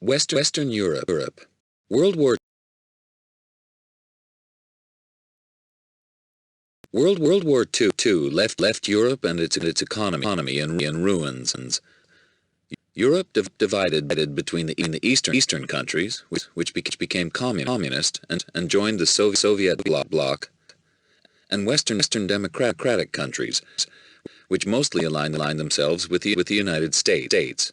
Western Europe. World War II left Europe and its economy in ruins. Europe divided between the eastern countries, which became communist and joined the Soviet bloc, and Western democratic countries, which mostly aligned themselves with the United States.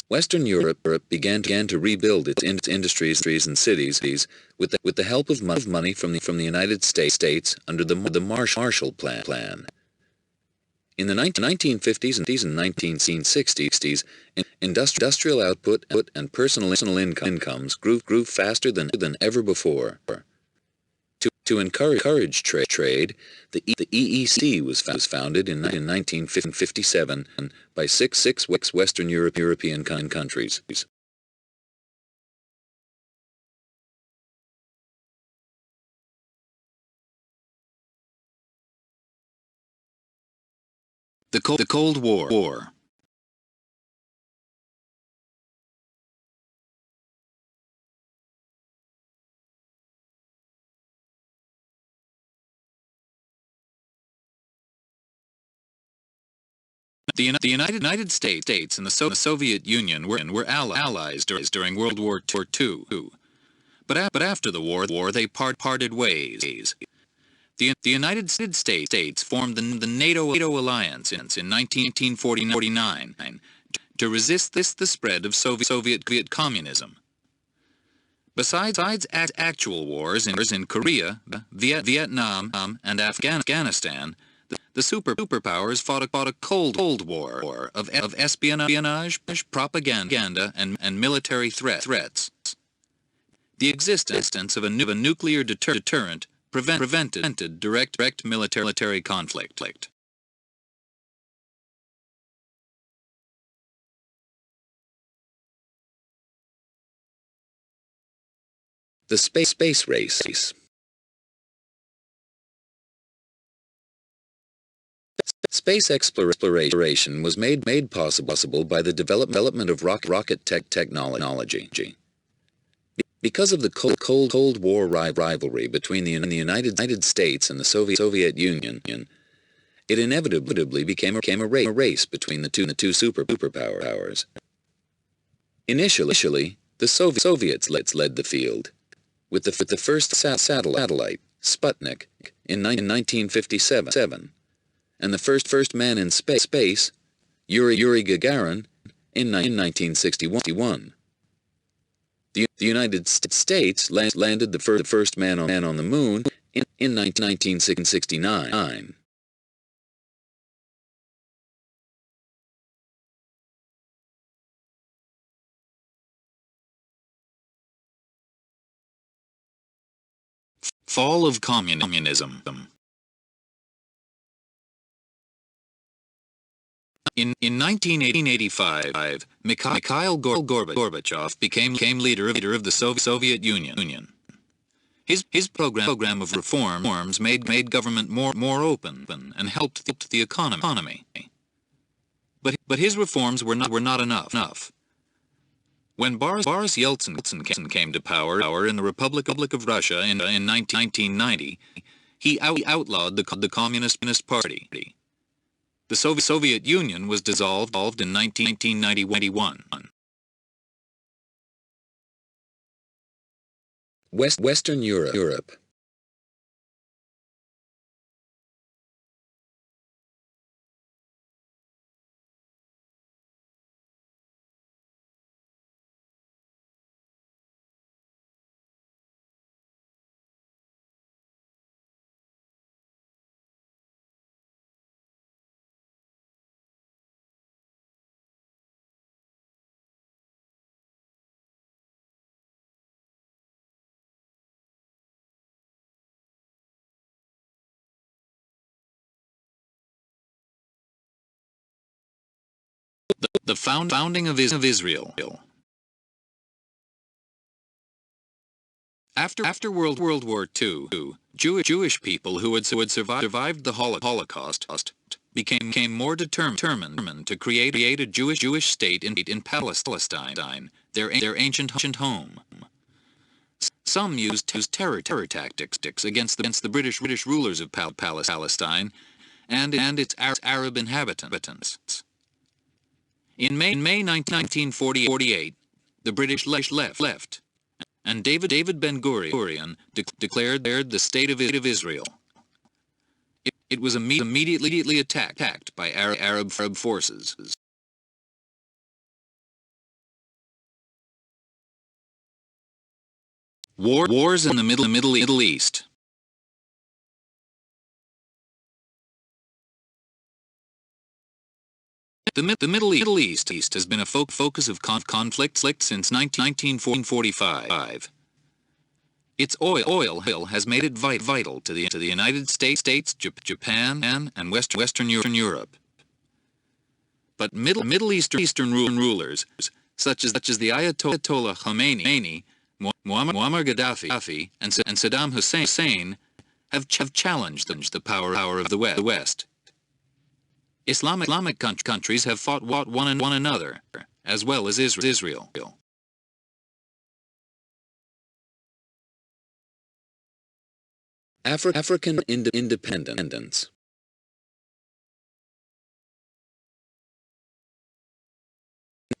Western Europe began to rebuild its industries and cities with the help of money from the United States under the Marshall Plan. In the 1950s and 1960s, industrial output and personal incomes grew faster than ever before. To encourage trade, the EEC was founded in 1957 by six Western European countries. The Cold War. The United States and the Soviet Union were allies during World War II. But after the war, they parted ways. The United States formed the NATO alliance in 1949 to resist the spread of Soviet communism. Besides actual wars in Korea, Vietnam, and Afghanistan, the superpowers fought a Cold War of espionage, propaganda, and military threats. The existence of a nuclear deterrent prevented direct military conflict. The space race. Space exploration was made possible by the development of rocket technology. Because of the Cold War rivalry between the United States and the Soviet Union, it inevitably became a race between the two superpowers. Initially, the Soviets led the field, with the first satellite, Sputnik, in 1957, and the first man in space, Yuri Gagarin, in 1961. The United States landed the first man on the moon in 1969. Fall of communism. In 1985, Mikhail Gorbachev became leader of the Soviet Union. His program of reforms made government more open and helped the economy. But his reforms were not enough. When Boris Yeltsin came to power in the Republic of Russia in 1990, he outlawed the Communist Party. The Soviet Union was dissolved in 1991. Western Europe. The founding of Israel. After World War II, Jewish people who had survived the Holocaust became more determined to create a Jewish state in Palestine, their ancient home. Some used terror tactics against the British rulers of Palestine and its Arab inhabitants. In May 1948, the British left, and David Ben-Gurion declared the State of Israel. It was immediately attacked by Arab forces. Wars in the Middle East. The Middle East has been a focus of conflict since 1945. Its oil has made it vital to the United States, Japan, and Western Europe. But Middle Eastern rulers, such as the Ayatollah Khomeini, Muammar Gaddafi, and Saddam Hussein, have challenged the power of the West. Islamic countries have fought one another, as well as Israel. African independence.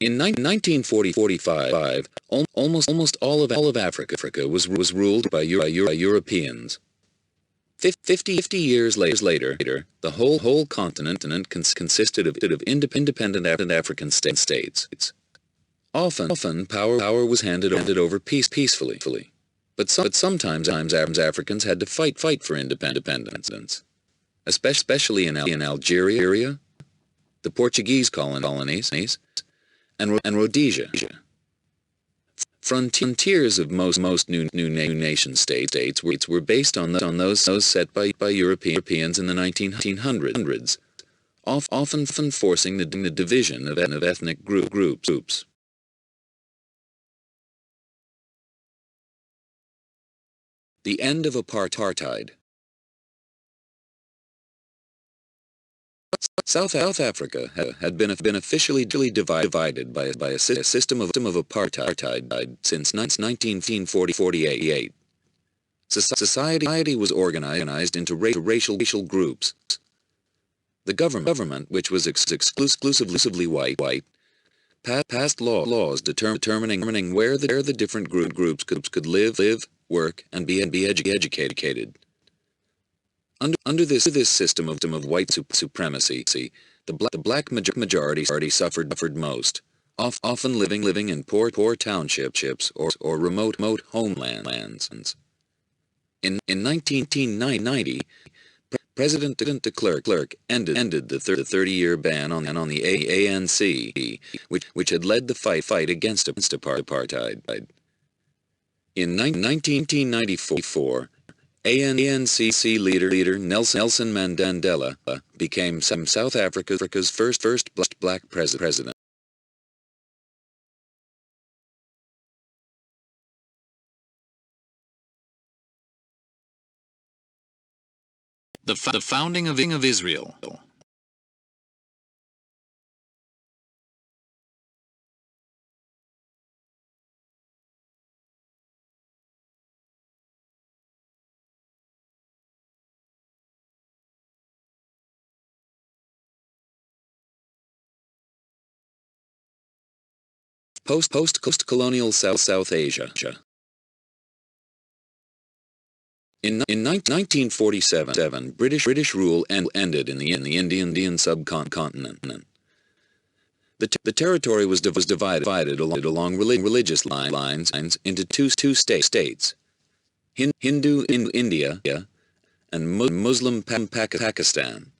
In 1945, almost all of Africa was ruled by Europeans. 50 years later, the whole continent consisted of independent African states. Often power was handed over peacefully, but sometimes Africans had to fight for independence, especially in Algeria, the Portuguese colonies, and Rhodesia. Frontiers of most new nation states were based on those set by Europeans in the 1900s, often forcing the division of ethnic groups. The end of apartheid. South Africa had been officially divided by a system of apartheid since 1948. Society was organized into racial groups. The government, which was exclusively white, passed laws determining where the different groups could live, work, and be educated. Under this system of white supremacy, the black majority suffered most, often living in poor townships or remote homelands. In 1990, President de Klerk ended the 30-year ban on the ANC, which had led the fight against apartheid. In 1994, ANC leader Nelson Mandela became South Africa's first black president. The founding of Israel. Post-colonial South Asia. In 1947, British rule ended in the Indian subcontinent. The territory was divided along religious lines into two states: Hindu in India and Muslim Pakistan.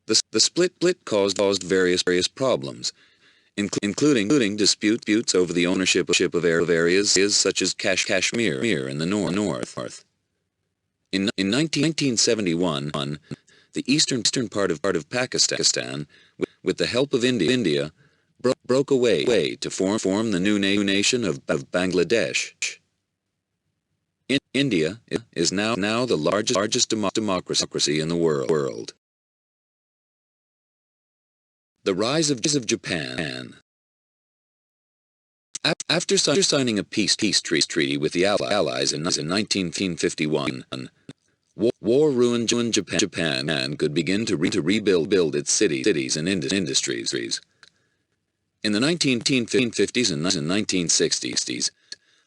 The split caused various problems, including disputes over the ownership of areas such as Kashmir in the north. In 1971, the eastern part of Pakistan, with the help of India, broke away to form the new nation of Bangladesh. India is now the largest democracy in the world. The rise of Japan. After signing a peace treaty with the Allies in 1951, war ruined Japan and could begin to rebuild its cities and industries. In the 1950s and 1960s,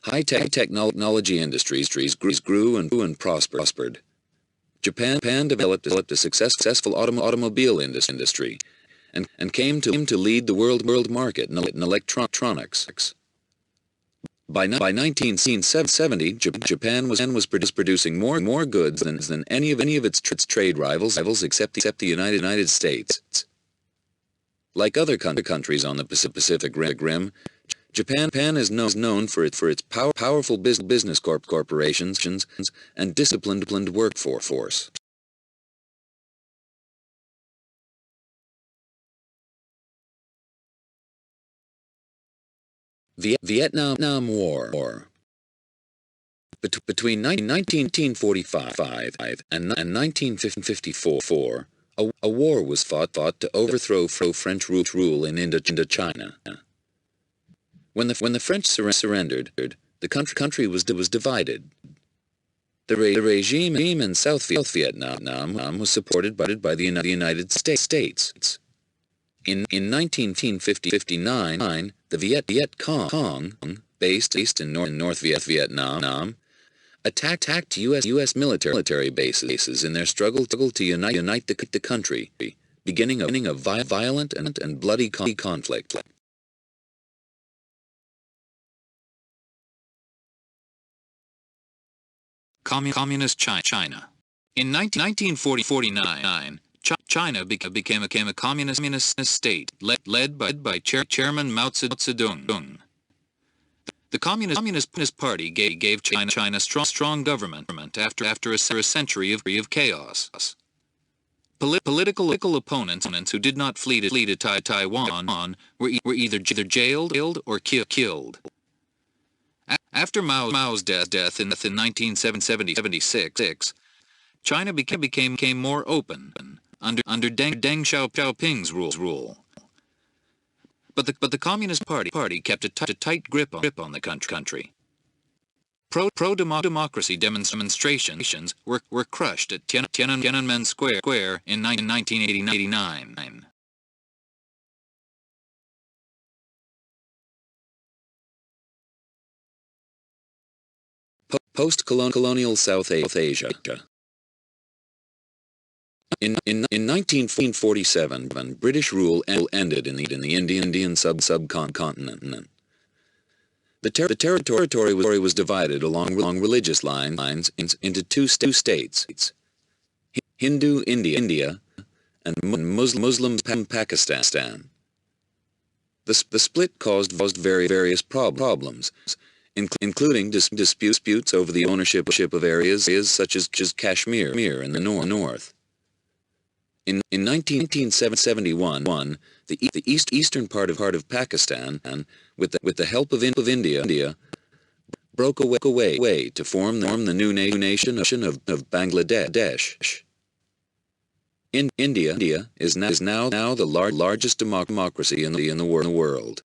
high-tech technology industries grew and prospered. Japan developed a successful automobile industry and came to lead the world market in electronics. By 1970, Japan was producing more goods than any of its trade rivals except the United States. Like other countries on the Pacific Rim, Japan is known for its powerful business corporations and disciplined workforce. Vietnam War. Between 1945 and 1954, a war was fought to overthrow French rule in Indochina. When the French surrendered, the country was divided. The regime in South Vietnam was supported by the United States. In 1959, the Viet Cong, based in North Vietnam, attacked U.S. military bases in their struggle to unite the country, beginning a violent and bloody conflict. Communist China. In 1949, China became a communist state led by Chairman Mao Zedong. The Communist Party gave China strong government after a century of chaos. Political opponents who did not flee to Taiwan were either jailed or killed. After Mao's death in 1976, China became more open under Deng Xiaoping's rule. But the Communist Party kept a tight grip on the country. Pro-democracy demonstrations were crushed at Tiananmen Square in 1989. Post-colonial South Asia. In 1947, British rule ended in the Indian subcontinent. The territory was divided along religious lines into two states: Hindu India and Muslim Pakistan. The split caused various problems, including disputes over the ownership of areas such as Kashmir in the north. In 1971, the eastern part of Pakistan, with the help of India, broke away to form the new nation of Bangladesh. India is now the largest democracy in the world.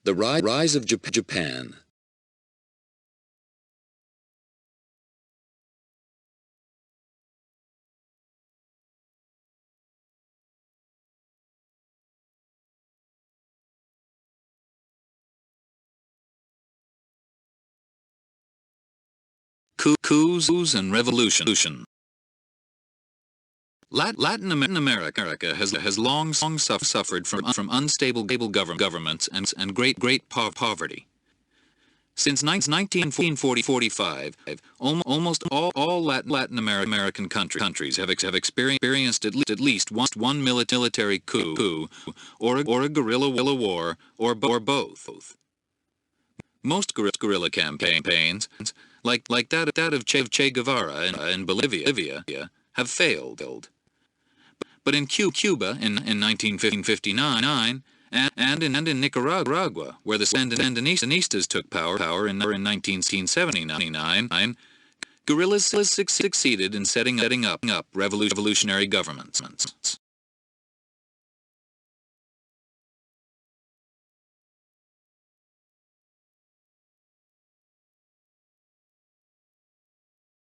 The rise of Japan. Coups and revolution. Latin America has long suffered from unstable governments and great poverty. Since 1945, almost all Latin American countries have experienced at least one military coup or a guerrilla war or both. Most guerrilla campaigns, like that of Che Guevara in Bolivia, have failed. But in Cuba in 1959, and in Nicaragua, where the Sandinistas took power in 1979, Guerrillas succeeded in setting up revolutionary governments.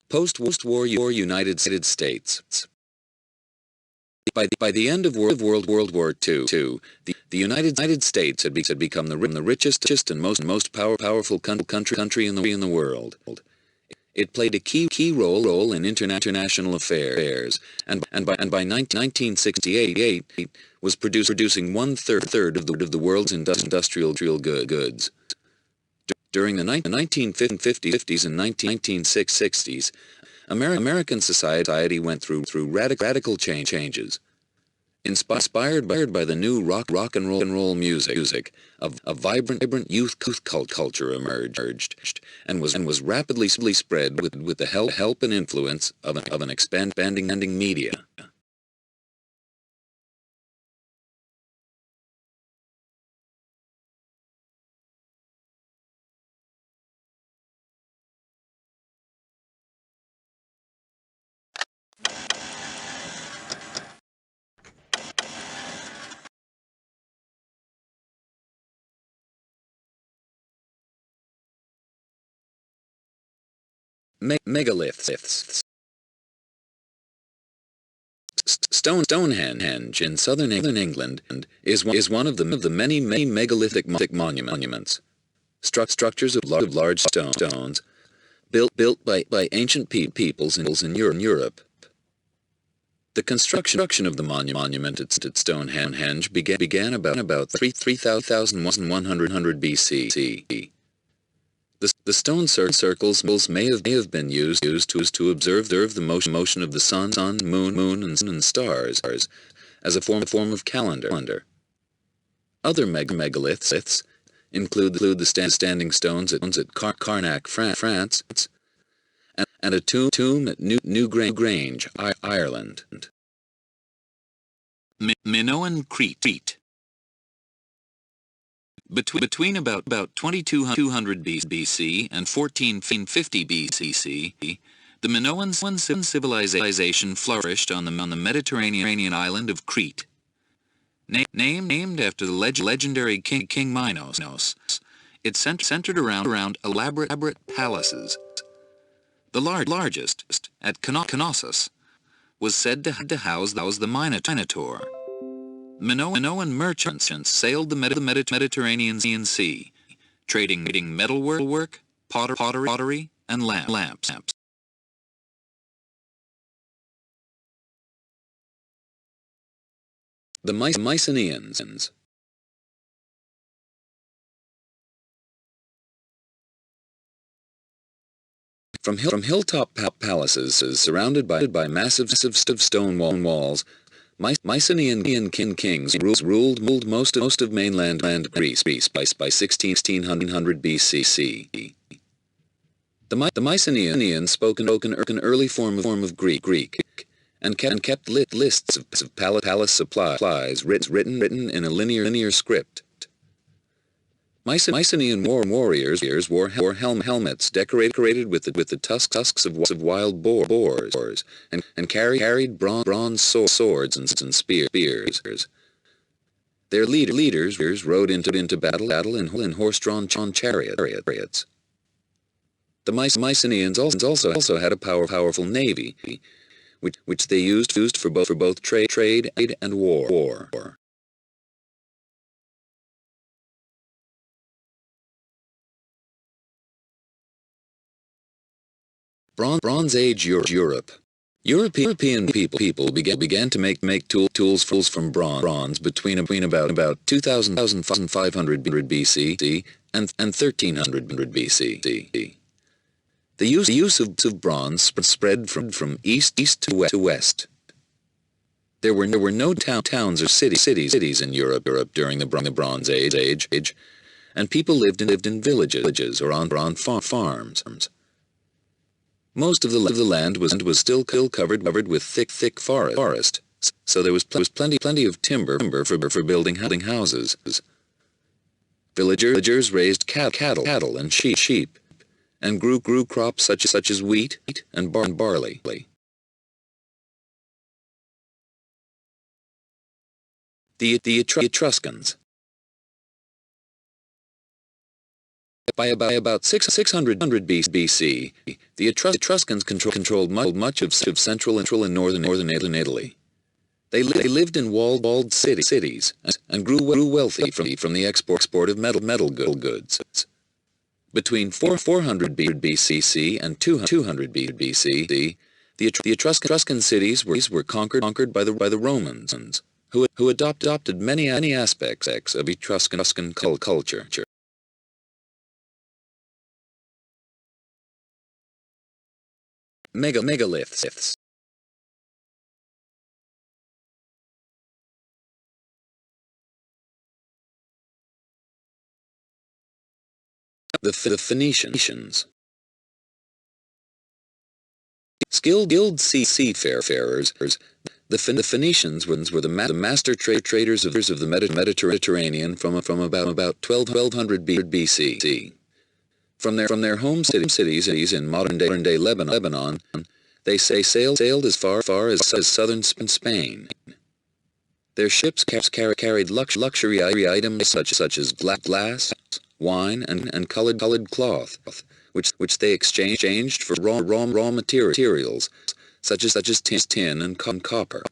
Post-war United States. By the end of World War II, the United States had become the richest and most powerful country in the world. It played a key role in international affairs, and by 1968 was producing one-third of the world's industrial goods. During the 1950s and 1960s, American society went through radical changes. Inspired by the new rock and roll music, a vibrant youth culture emerged, and was rapidly spread with the help and influence of an expanding media. Megaliths. Stonehenge in southern England is one of the many megalithic monuments. Structures of large stones built by ancient peoples in Europe. The construction of the monument at Stonehenge began about 3,100 BC. The stone circles may have been used to observe the motion of the sun, moon, and stars as a form of calendar. Other megaliths include the standing stones at Carnac, France, and a tomb at Newgrange, Ireland. Minoan, Crete. Between about 2200 BC and 1450 BCC, the Minoan civilization flourished on the Mediterranean island of Crete. Named after the legendary King Minos, it centered around elaborate palaces. The largest, at Knossos, was said to house the Minotaur. Minoan merchants sailed the Mediterranean Sea, trading metalwork, pottery, and lamps. The MYCENAEANS. From hilltop palaces surrounded by massive stone walls, Mycenaean kings ruled most of mainland Greece by 1600 BC. The Mycenaeans spoke an early form of Greek and kept lists of palace supplies written in a linear script. Mycenaean warriors wore helmets decorated with the tusks of wild boars and carried bronze swords and spears. Their leaders rode into battle in horse-drawn chariots. The Mycenaeans also had a powerful navy, which they used for both trade and war. Bronze Age Europe. European people began to make tools from bronze between about 2500 BC and 1300 BC. The use of bronze spread from east to west. There were no towns or cities in Europe during the Bronze Age, and people lived in villages or on farms. Most of the land was still covered with thick forest, so there was plenty of timber for building houses. Villagers raised cattle and sheep, and grew crops such as wheat and barley. The Etruscans. By about 600 BC, the Etruscans controlled much of central and northern Italy. They lived in walled cities and grew wealthy from the export of metal goods. Between 400 BCC and 200 BC, the Etruscan cities were conquered by the Romans, who adopted many aspects of Etruscan culture. Megaliths. The Phoenicians. Skilled seafarers, the Phoenicians were the master traders of the Mediterranean from about 1200 BC. From their home cities in modern-day Lebanon, they sailed as far as southern Spain. Their ships carried luxury items such as glass, wine, and colored cloth, which they exchanged for raw materials such as tin and copper.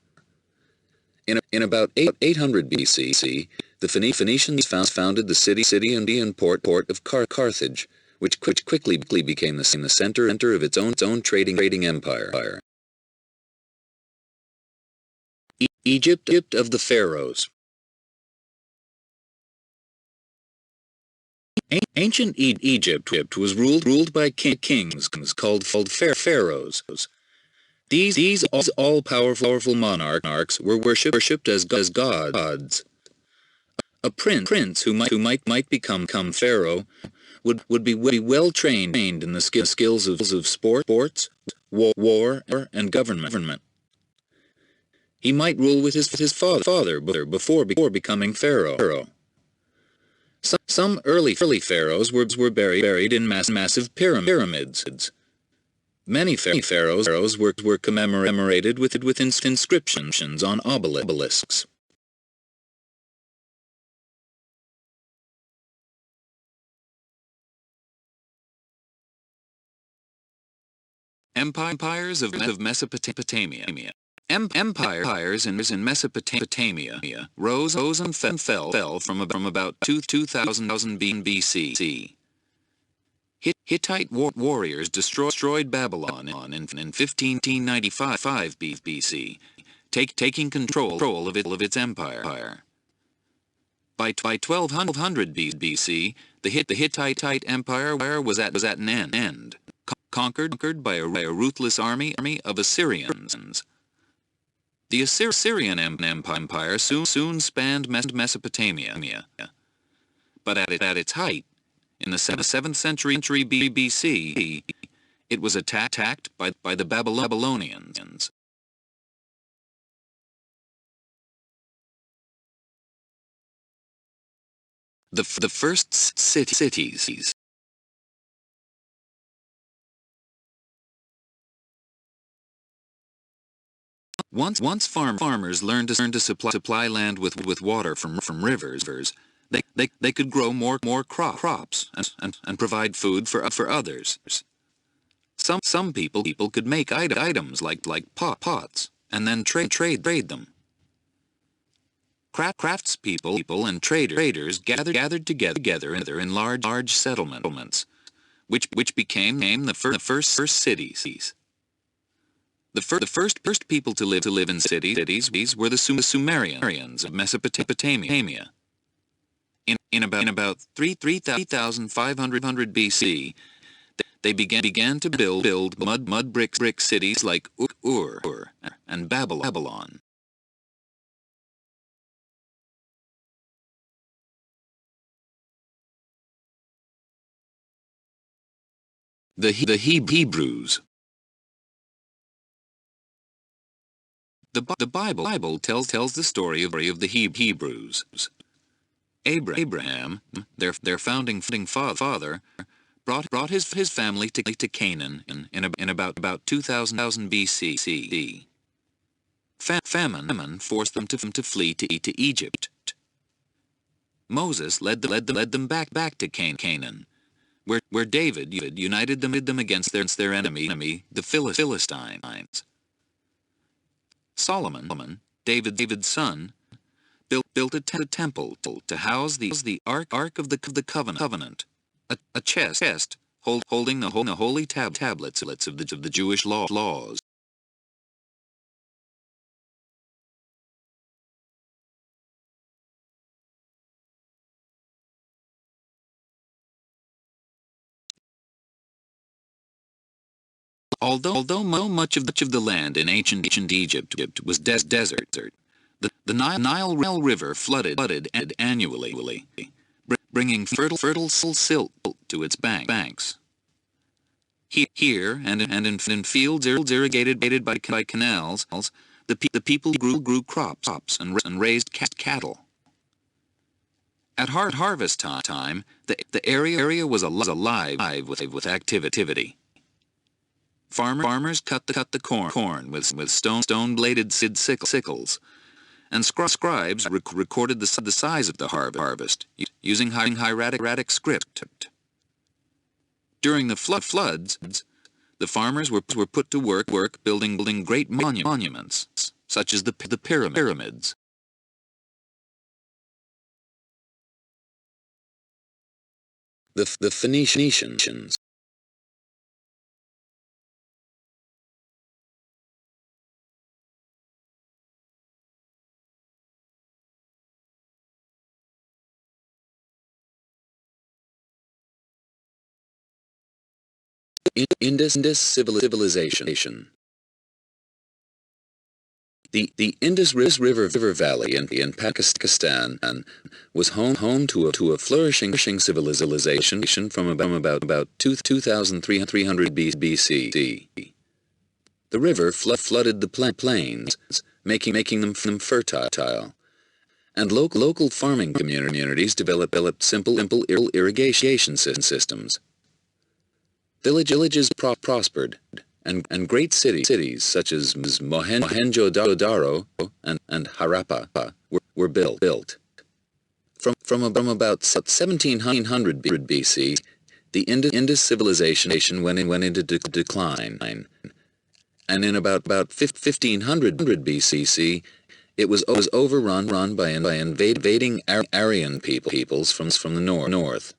In about 800 BC, the Phoenicians founded the city and port of Carthage, which quickly became the center of its own trading empire. Egypt of the Pharaohs. Ancient Egypt was ruled by kings called pharaohs. These all-powerful monarchs were worshipped as gods. A prince who might become pharaoh would be well trained in the skills of sports, war, and government. He might rule with his father before becoming pharaoh. Some early pharaohs were buried in massive pyramids. Many pharaohs were commemorated with inscriptions on obelisks. Empires of Mesopotamia. Empires in Mesopotamia rose and fell from about 2000 BC. Hittite warriors destroyed Babylon in 1595 BC, taking control of its empire. By 1200 BC, the Hittite Empire was at an end, conquered by a ruthless army of Assyrians. The Assyrian Empire soon spanned Mesopotamia, but at its height, in the 7th century BC, it was attacked by the Babylonians. The first cities. Once farmers learned to supply land with water from rivers, they could grow more crops and provide food for others. Some people could make items like pots and then trade them. Craftspeople and traders gathered together in large settlements, which became the first cities. The first people to live in cities were the Sumerians of Mesopotamia. In about 3,500 BC, they began to build mud brick cities like Ur and Babylon. The Hebrews. The Bible tells the story of the Hebrews. Abraham, their founding father, brought his family to Canaan in about 2000 BC. Famine forced them to flee to Egypt. Moses led them back to Canaan, where David united them against their enemy, the Philistines. Solomon, David's son, built a temple to house the Ark of the Covenant, a chest holding the holy tablets of the Jewish laws. Although much of the land in ancient Egypt was desert, the Nile River flooded annually, bringing fertile silt to its banks. Here and in fields irrigated by canals, the people grew crops and raised cattle. At harvest time, the area was alive with activity. Farmers cut the corn with stone-bladed sickles, and scribes recorded the size of the harvest using hieratic script. During the floods, the farmers were put to work building great monuments, such as the pyramids. The Phoenicians. Indus civilization. The Indus River Valley in Pakistan was home to a flourishing civilization from about 2,300 BC. The river flooded the plains, making them fertile, and local farming communities developed simple irrigation systems. Villages prospered, and great cities such as Mohenjo-Daro and Harappa were built. From about 1700 BC, the Indus civilization went into decline, and in about 1500 BCC, it was overrun by invading Aryan peoples from the north.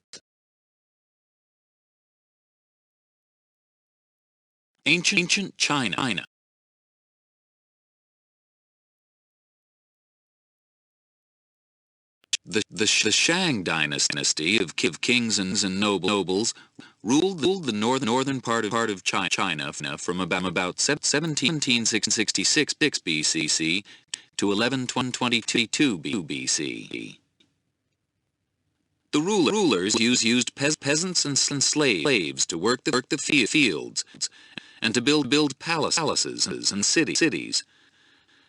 Ancient China. The Shang dynasty of kings and nobles ruled the northern part of China from about 1766 BCC to 1122 BC. The rulers used peasants and slaves to work the fields and to build palaces and cities,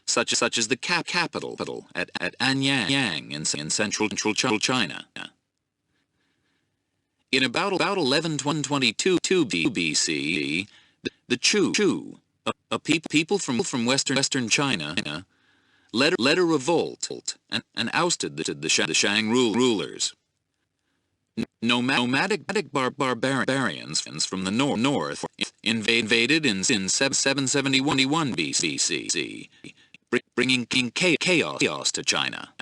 such as the capital at Anyang in central China. In about 1122 BC, the Chu, a people from western China, led a revolt and ousted the Shang rulers. Nomadic barbarians from the north invaded in 771 BC, bringing chaos to China.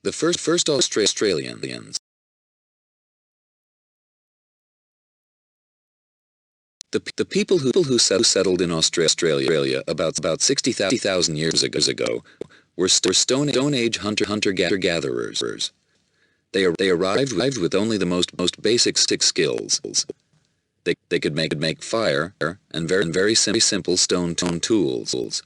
The first Australians. The people who settled in Australia about 60,000 years ago were Stone Age hunter-gatherers. They arrived with only the most basic skills. They could make fire and very simple stone tools.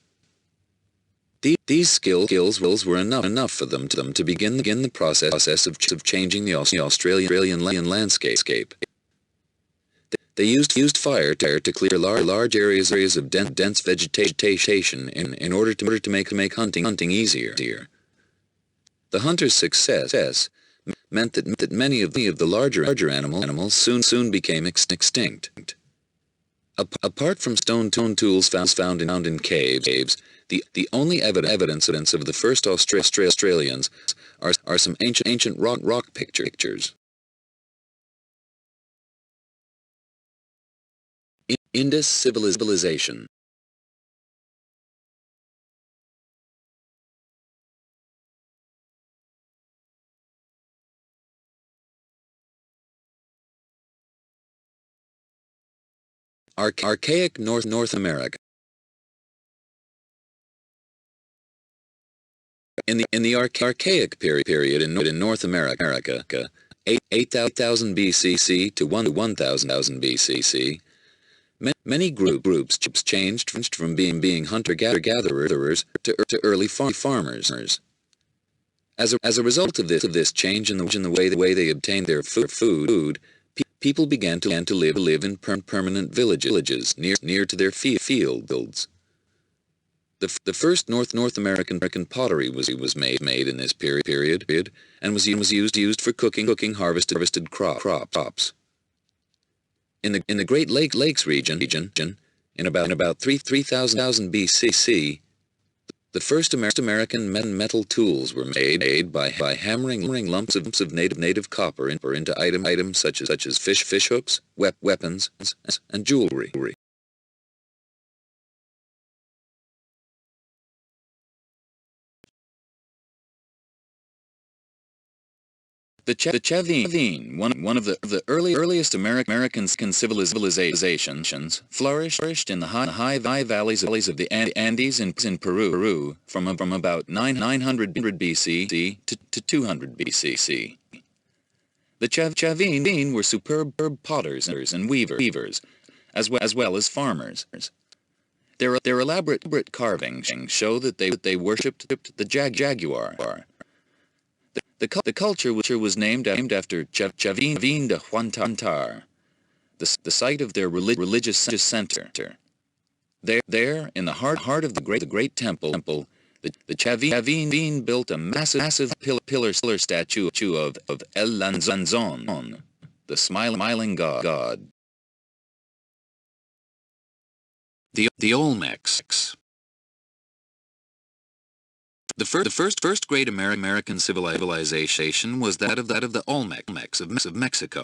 These skills were enough for them to begin the process of changing the Australian landscape. They used fire to clear large areas of dense vegetation in order to make hunting easier. The hunters' success meant that many of the larger animals soon became extinct. Apart from stone tools found in caves, the only evidence of the first Australians are some ancient rock pictures. Indus civilization. Archaic North America. In the Archaic period in North America, 8,000 BCC to 1,000 BCC, many groups changed from being hunter-gatherers to early farmers. As a result of this change in the way they obtained their food, people began to live in permanent villages near to their fields. The first North American pottery was made in this period and was used for cooking harvested crops. In the Great Lakes region, in about 3,000 BCC, the first American metal tools were made by hammering lumps of native copper into items such as fish hooks, weapons, and jewelry. The Chavine, one of the earliest American civilizations, flourished in the high valleys of the Andes in Peru from about 900 BC to 200 BCC. The Chavine were superb potters and weavers, as well as farmers. Their elaborate carvings show that they worshipped the jaguar. The culture was named after Chavin de Huantar, the site of their religious center. There, in the heart of the great temple, the Chavin built a massive pillar statue of El Lanzon, the smiling god. The Olmecs. The first great American civilization was that of the Olmecs of Mexico.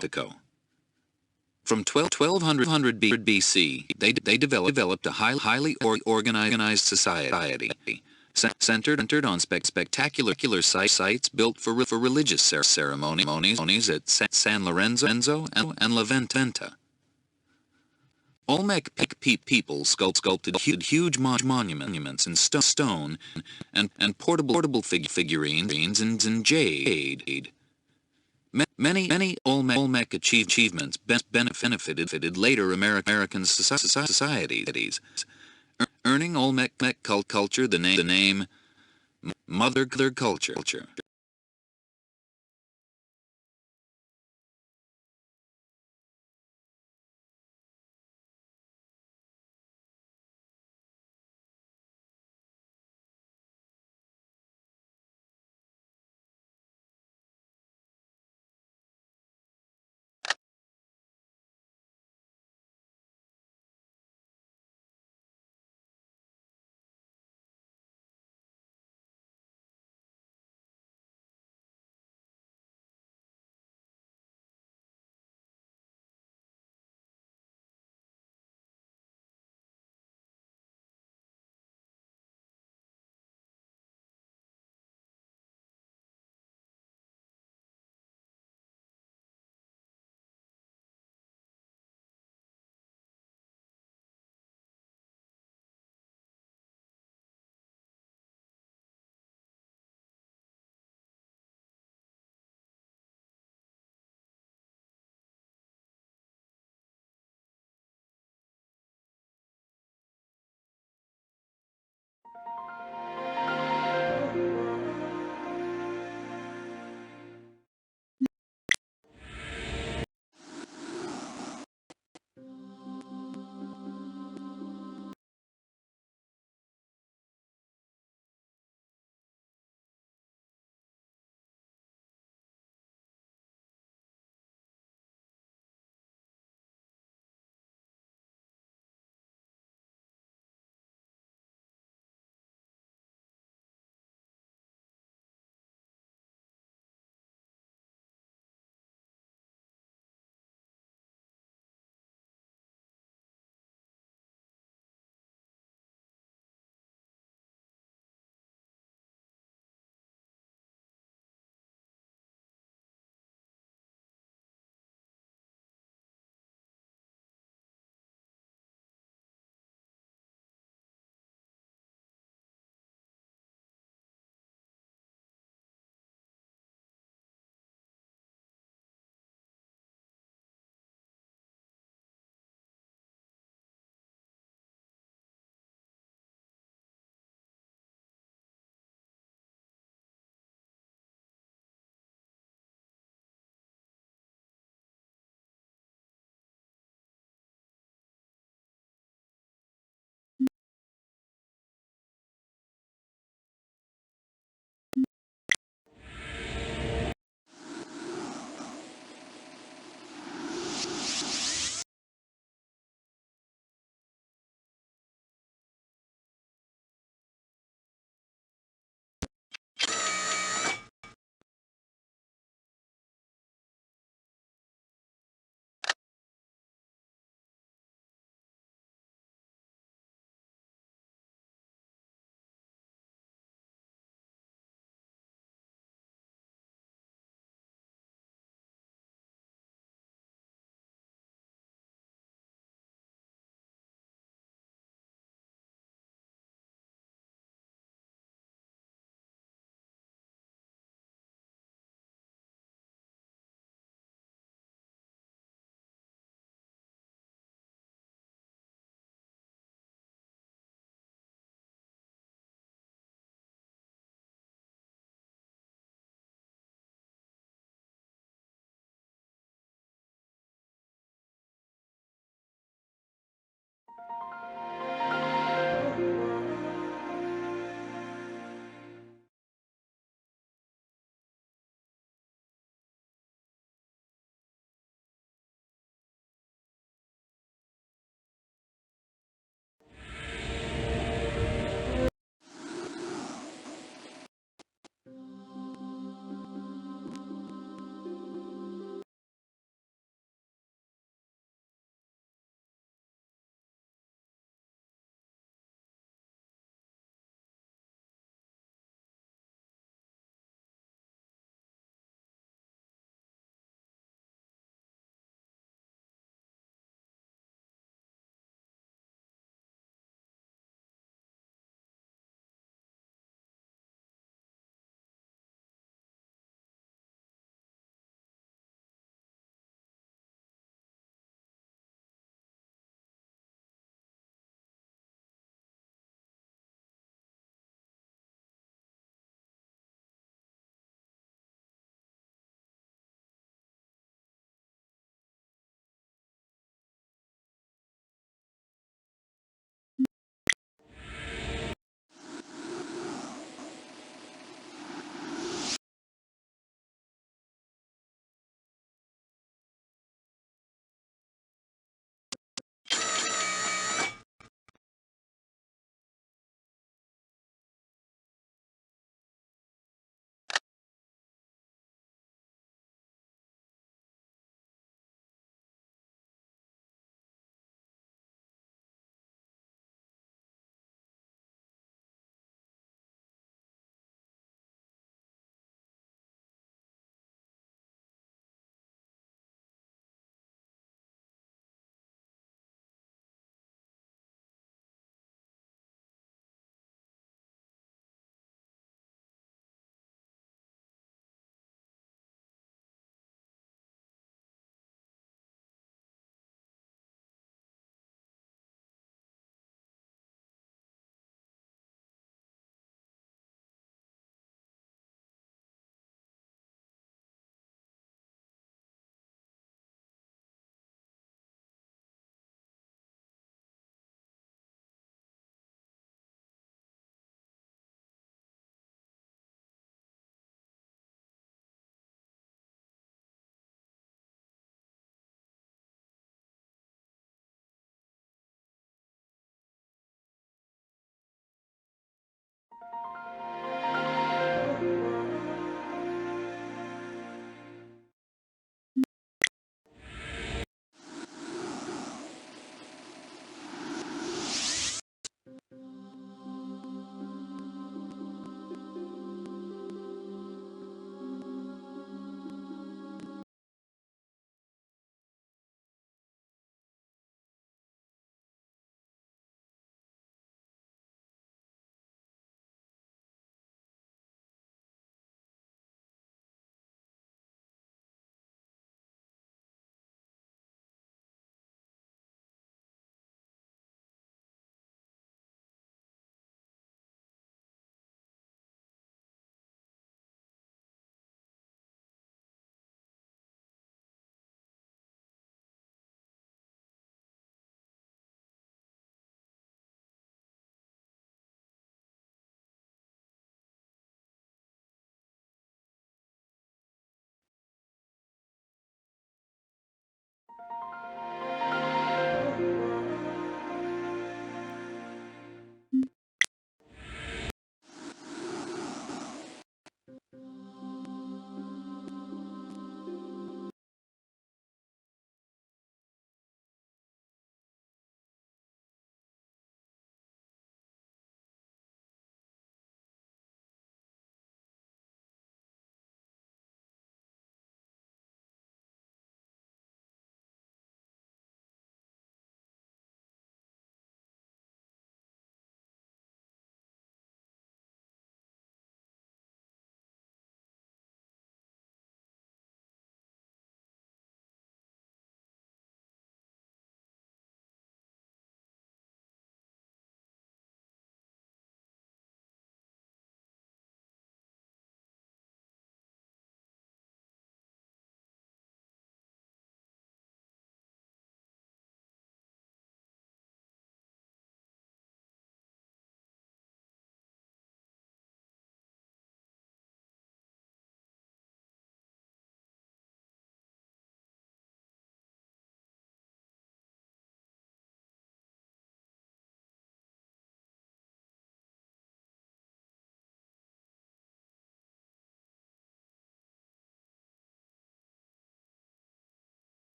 From 1200 BC, they developed a highly organized society, centered on spectacular sites built for religious ceremonies at San Lorenzo and La Venta. Olmec people sculpted huge monuments in stone and portable figurines in jade. Many Olmec achievements benefited later American societies, earning Olmec culture the name Mother Culture.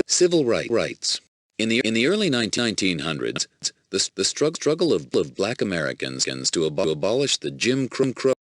Civil rights. In the early 1900s, the struggle of black Americans to abolish the Jim Crow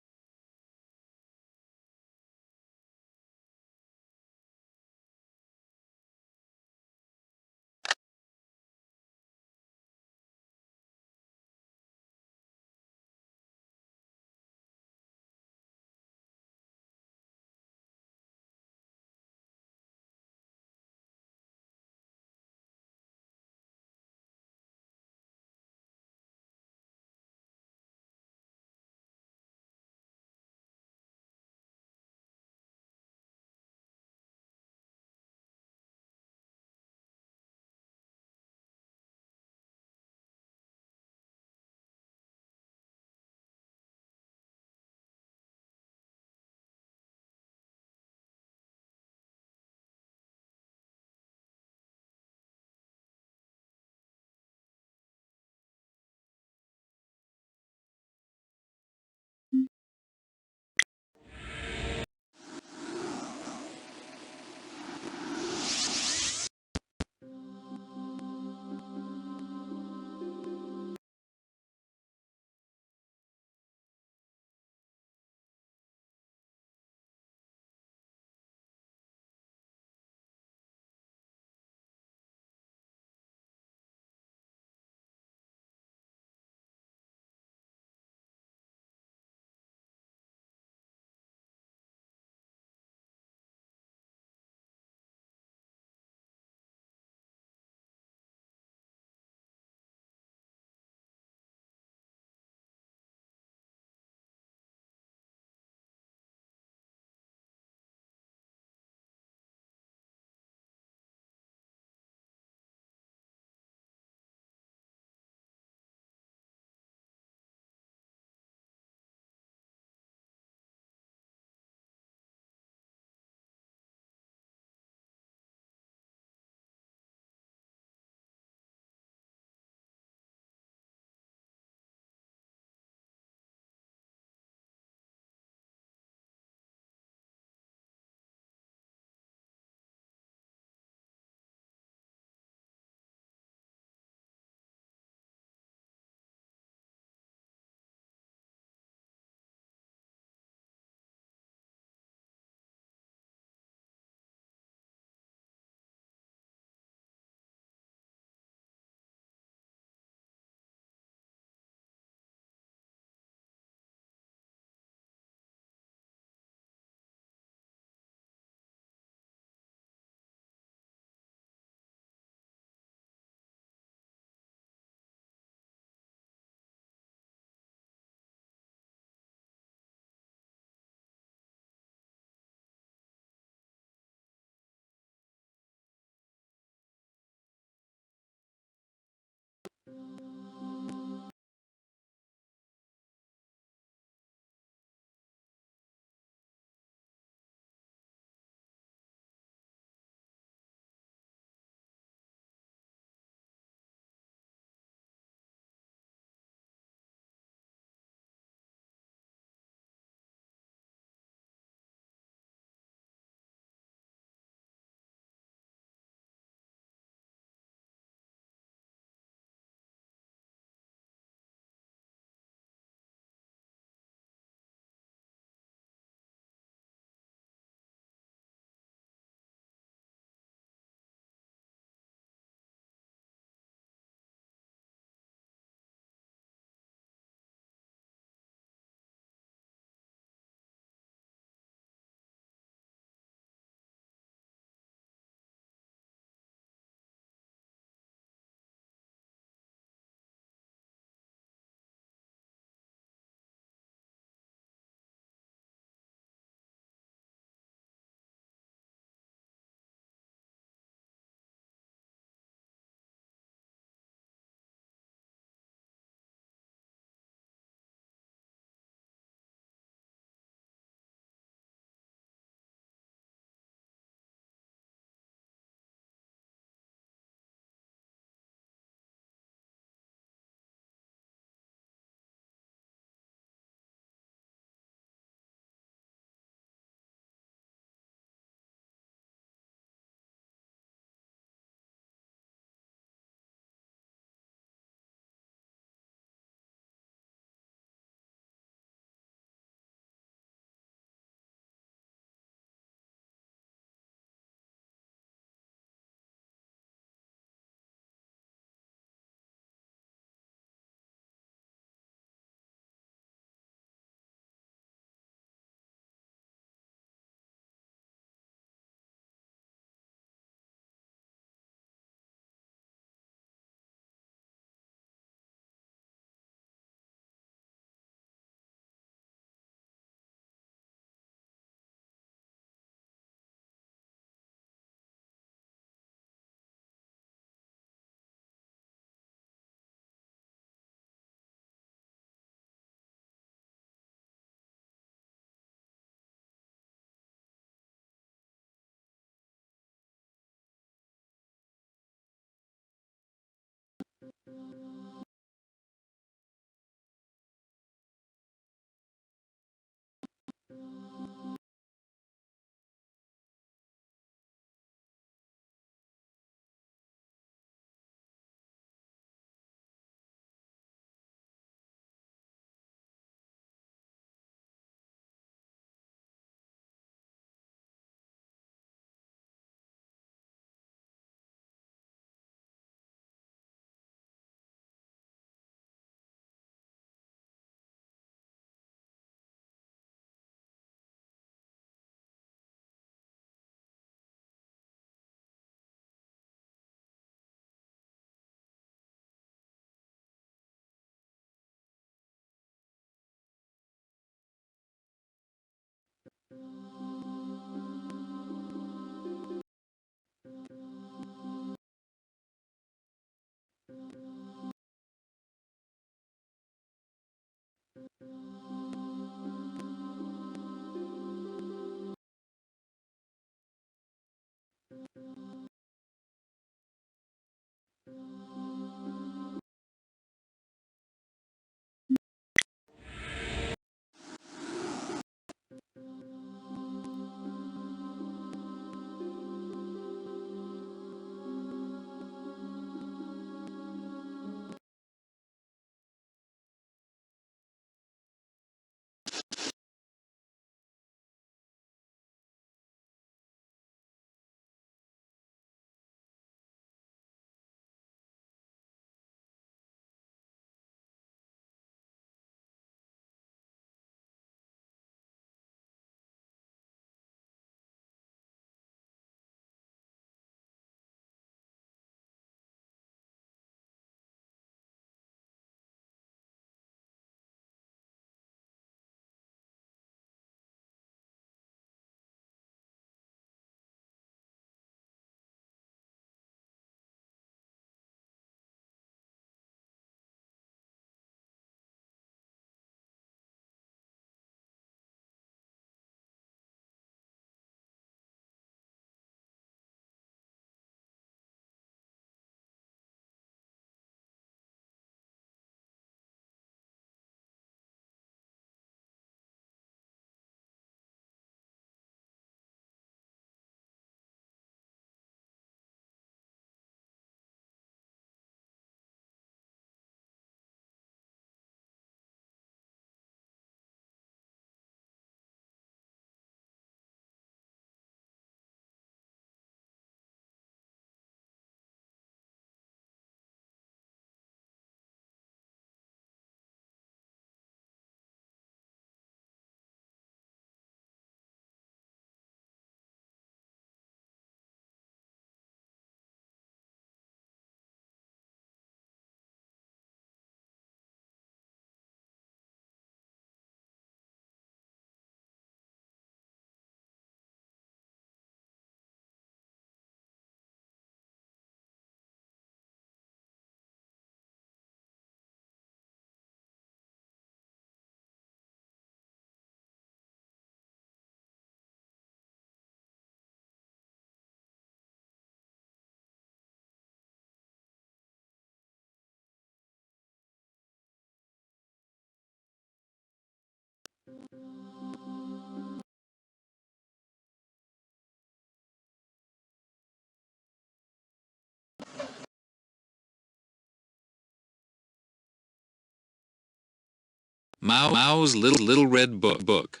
Mao's Little Red Book.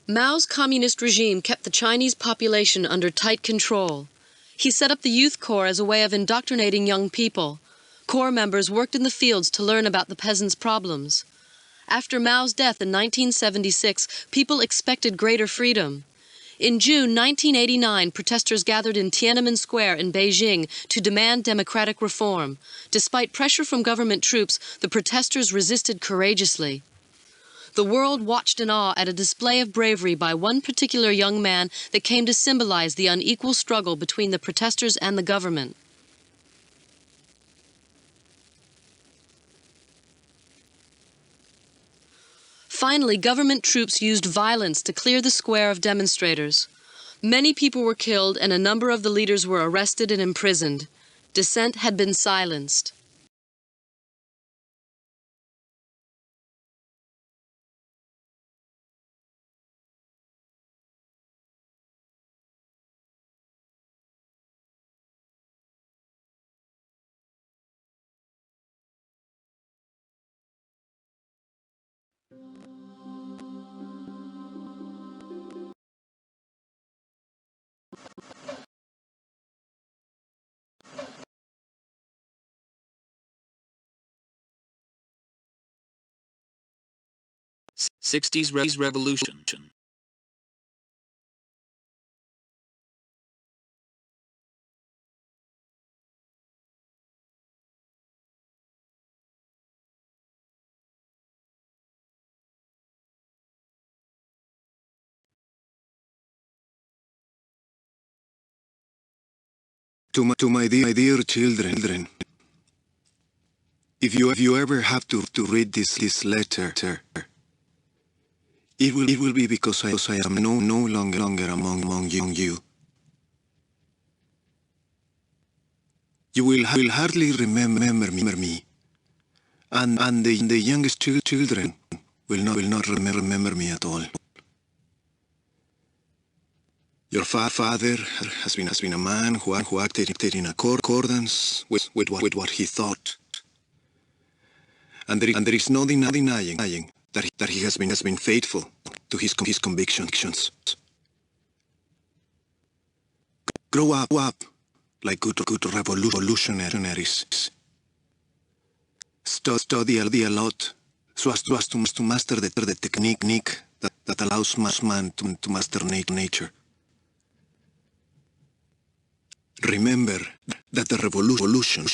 Mao's communist regime kept the Chinese population under tight control. He set up the Youth Corps as a way of indoctrinating young people. Corps members worked in the fields to learn about the peasants' problems. After Mao's death in 1976, people expected greater freedom. In June 1989, protesters gathered in Tiananmen Square in Beijing to demand democratic reform. Despite pressure from government troops, the protesters resisted courageously. The world watched in awe at a display of bravery by one particular young man that came to symbolize the unequal struggle between the protesters and the government. Finally, government troops used violence to clear the square of demonstrators. Many people were killed and a number of the leaders were arrested and imprisoned. Dissent had been silenced. '60s Revolution. To my dear children, if you ever have to read this letter, it will be because I am no longer among you. You will hardly remember me, and the youngest children will not remember me at all. Your father has been a man who acted in accordance with what he thought, and there is no denying that he has been faithful to his convictions. Grow up like good revolutionaries. Study a lot so as to master the technique that allows man to master nature. Remember that the revolution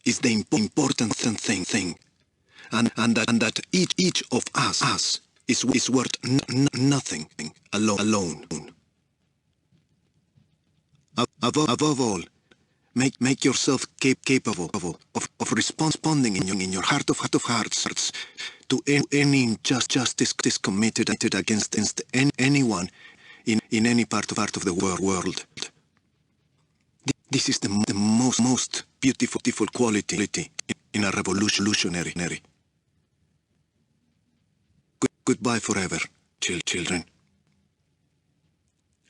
is the important thing, and that each of us is worth nothing alone. Above all, make yourself capable of responding in your heart of hearts to any injustice committed against anyone in any part of the world. This is the most beautiful quality in a revolutionary. Goodbye forever, children.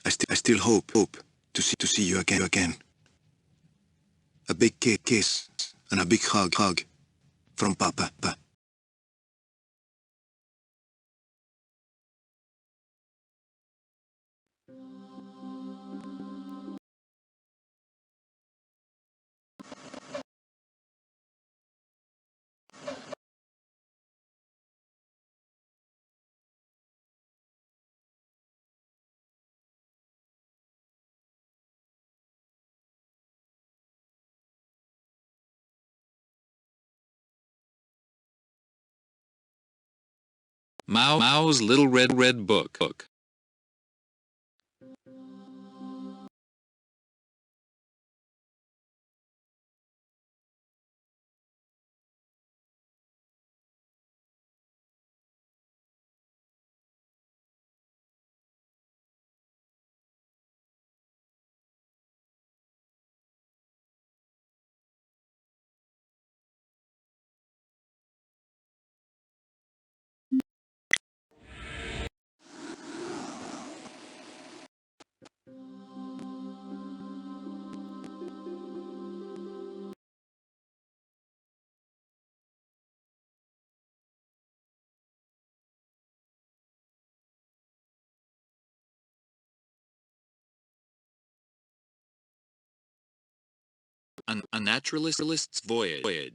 I still hope to see you again. A big kiss and a big hug from Papa. Mao's Little Red Book. A Naturalist's Voyage.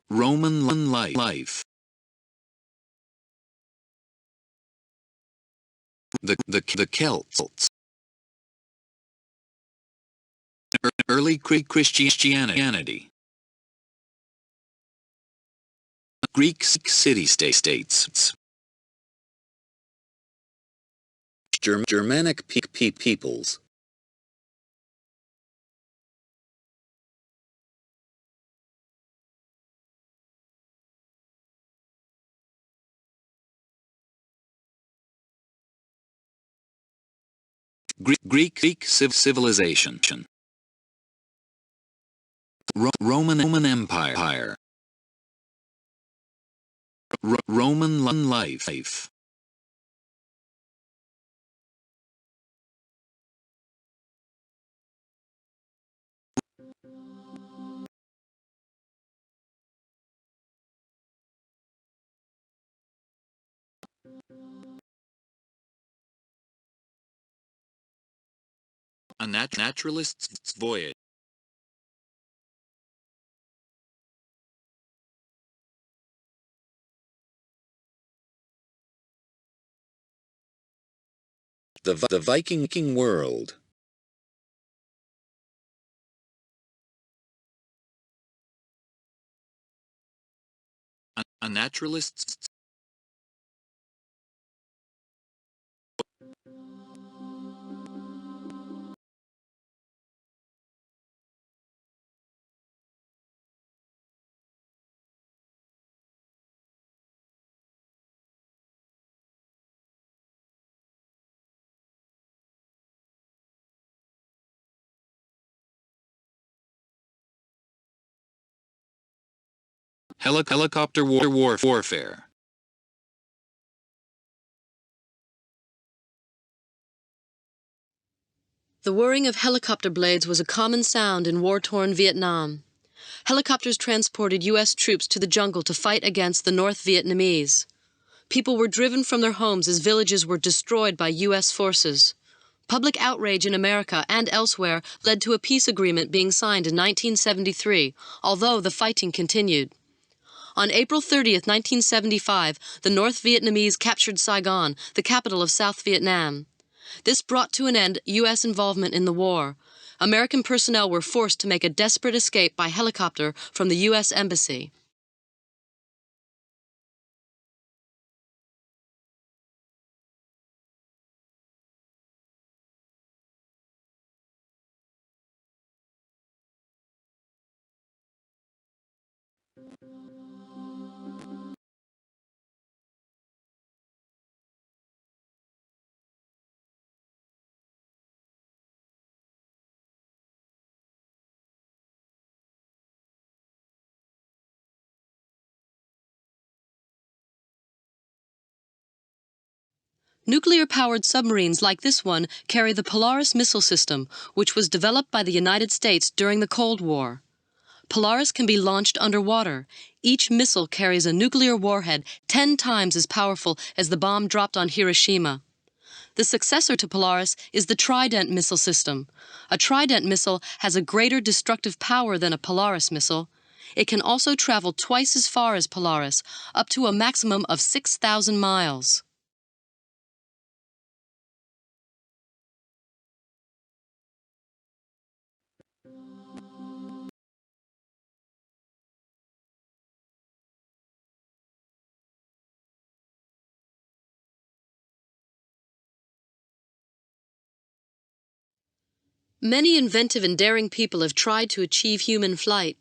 Roman life. The Celts. Early Christianity. Greek city-states. Germanic peoples. Greek civilization. Roman Empire. Roman life. A Naturalist's Voyage. The Viking world. A Naturalist's. Helicopter warfare. The whirring of helicopter blades was a common sound in war-torn Vietnam. Helicopters transported U.S. troops to the jungle to fight against the North Vietnamese. People were driven from their homes as villages were destroyed by U.S. forces. Public outrage in America and elsewhere led to a peace agreement being signed in 1973, although the fighting continued. On April 30, 1975, the North Vietnamese captured Saigon, the capital of South Vietnam. This brought to an end U.S. involvement in the war. American personnel were forced to make a desperate escape by helicopter from the U.S. Embassy. Nuclear-powered submarines like this one carry the Polaris missile system, which was developed by the United States during the Cold War. Polaris can be launched underwater. Each missile carries a nuclear warhead 10 times as powerful as the bomb dropped on Hiroshima. The successor to Polaris is the Trident missile system. A Trident missile has a greater destructive power than a Polaris missile. It can also travel twice as far as Polaris, up to a maximum of 6,000 miles. Many inventive and daring people have tried to achieve human flight.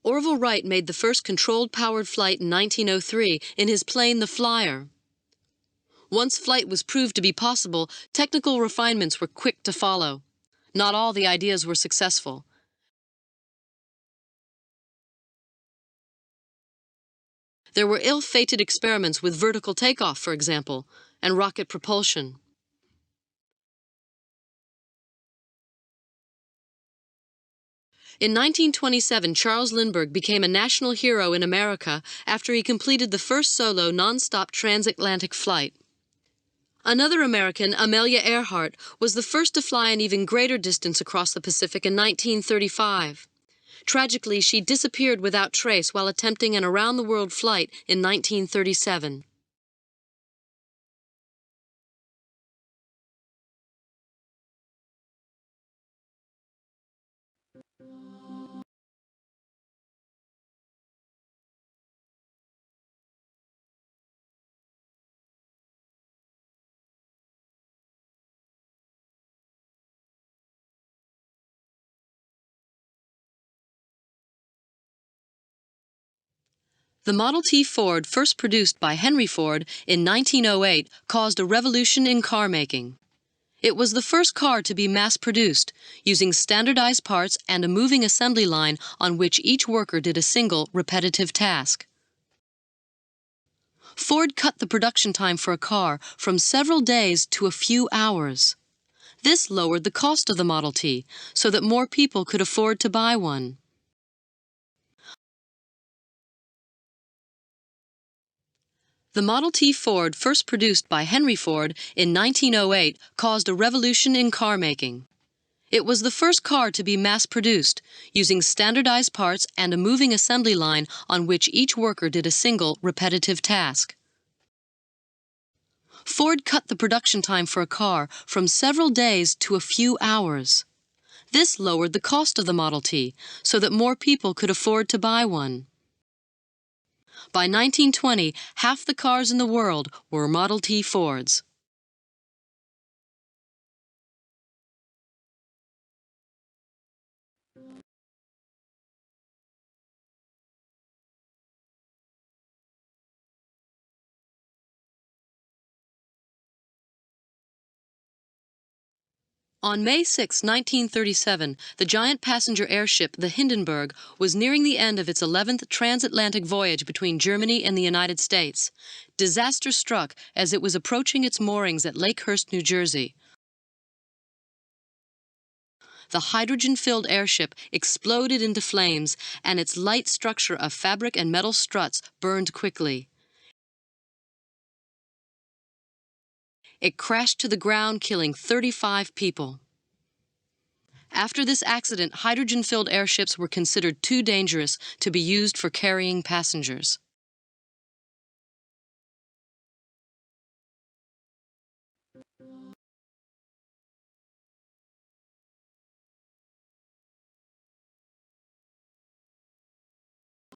Orville Wright made the first controlled powered flight in 1903 in his plane, the Flyer. Once flight was proved to be possible, technical refinements were quick to follow. Not all the ideas were successful. There were ill-fated experiments with vertical takeoff, for example, and rocket propulsion. In 1927, Charles Lindbergh became a national hero in America after he completed the first solo non-stop transatlantic flight. Another American, Amelia Earhart, was the first to fly an even greater distance across the Pacific in 1935. Tragically, she disappeared without trace while attempting an around-the-world flight in 1937. The Model T Ford, first produced by Henry Ford in 1908, caused a revolution in car making. It was the first car to be mass-produced, using standardized parts and a moving assembly line on which each worker did a single, repetitive task. Ford cut the production time for a car from several days to a few hours. This lowered the cost of the Model T, so that more people could afford to buy one. The Model T Ford, first produced by Henry Ford in 1908, caused a revolution in car making. It was the first car to be mass-produced, using standardized parts and a moving assembly line on which each worker did a single, repetitive task. Ford cut the production time for a car from several days to a few hours. This lowered the cost of the Model T, so that more people could afford to buy one. By 1920, half the cars in the world were Model T Fords. On May 6, 1937, the giant passenger airship, the Hindenburg, was nearing the end of its 11th transatlantic voyage between Germany and the United States. Disaster struck as it was approaching its moorings at Lakehurst, New Jersey. The hydrogen-filled airship exploded into flames, and its light structure of fabric and metal struts burned quickly. It crashed to the ground, killing 35 people. After this accident, hydrogen-filled airships were considered too dangerous to be used for carrying passengers.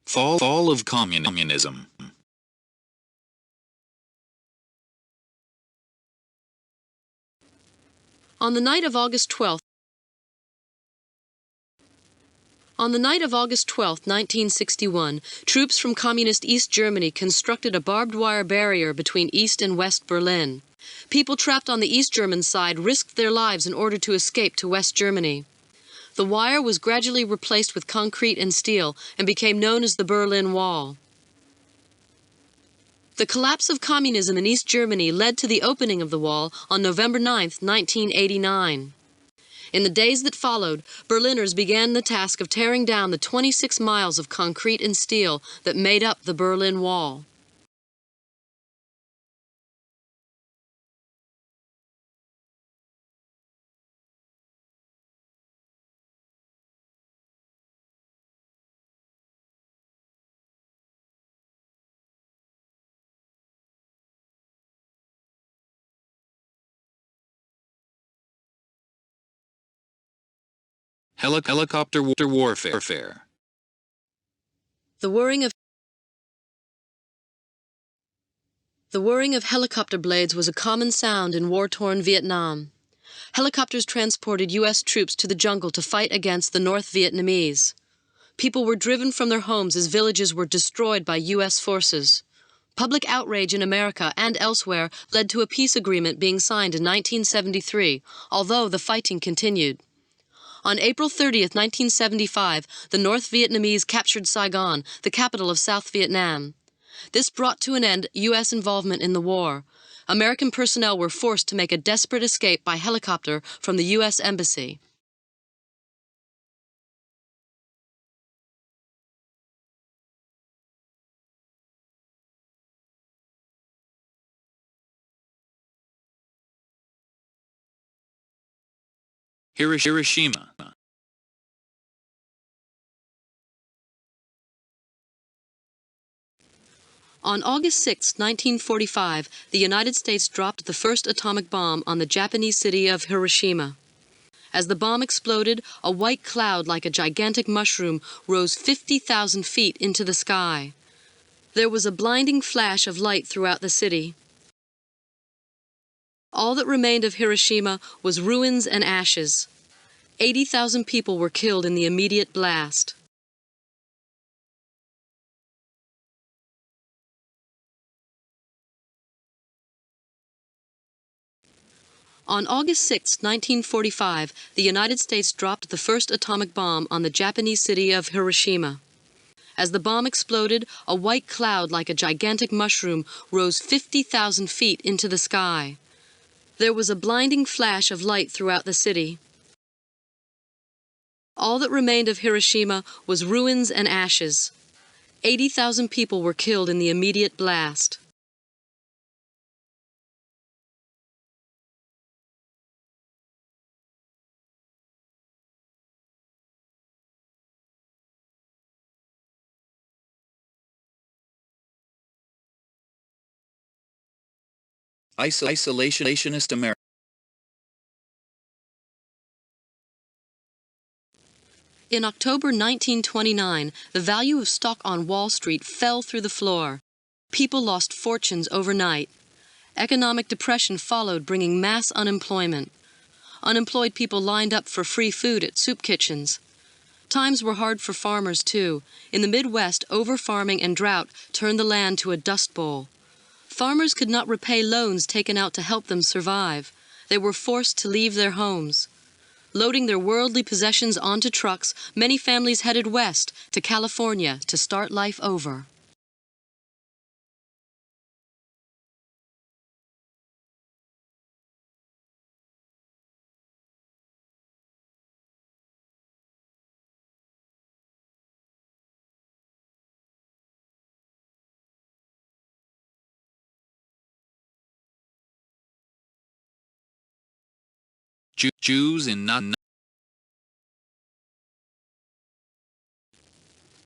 Fall of communism. On the night of August 12, 1961, troops from Communist East Germany constructed a barbed wire barrier between East and West Berlin. People trapped on the East German side risked their lives in order to escape to West Germany. The wire was gradually replaced with concrete and steel and became known as the Berlin Wall. The collapse of communism in East Germany led to the opening of the wall on November 9, 1989. In the days that followed, Berliners began the task of tearing down the 26 miles of concrete and steel that made up the Berlin Wall. Helicopter warfare. The whirring of helicopter blades was a common sound in war-torn Vietnam. Helicopters transported U.S. troops to the jungle to fight against the North Vietnamese. People were driven from their homes as villages were destroyed by U.S. forces. Public outrage in America and elsewhere led to a peace agreement being signed in 1973, although the fighting continued. On April 30, 1975, the North Vietnamese captured Saigon, the capital of South Vietnam. This brought to an end U.S. involvement in the war. American personnel were forced to make a desperate escape by helicopter from the U.S. Embassy. Hiroshima. On August 6, 1945, the United States dropped the first atomic bomb on the Japanese city of Hiroshima. As the bomb exploded, a white cloud like a gigantic mushroom rose 50,000 feet into the sky. There was a blinding flash of light throughout the city. All that remained of Hiroshima was ruins and ashes. 80,000 people were killed in the immediate blast. On August 6, 1945, the United States dropped the first atomic bomb on the Japanese city of Hiroshima. As the bomb exploded, a white cloud like a gigantic mushroom rose 50,000 feet into the sky. There was a blinding flash of light throughout the city. All that remained of Hiroshima was ruins and ashes. 80,000 people were killed in the immediate blast. Isolationist America. In October 1929, the value of stock on Wall Street fell through the floor. People lost fortunes overnight. Economic depression followed, bringing mass unemployment. Unemployed people lined up for free food at soup kitchens. Times were hard for farmers, too. In the Midwest, over-farming and drought turned the land to a dust bowl. Farmers could not repay loans taken out to help them survive. They were forced to leave their homes. Loading their worldly possessions onto trucks, many families headed west to California to start life over. Jews in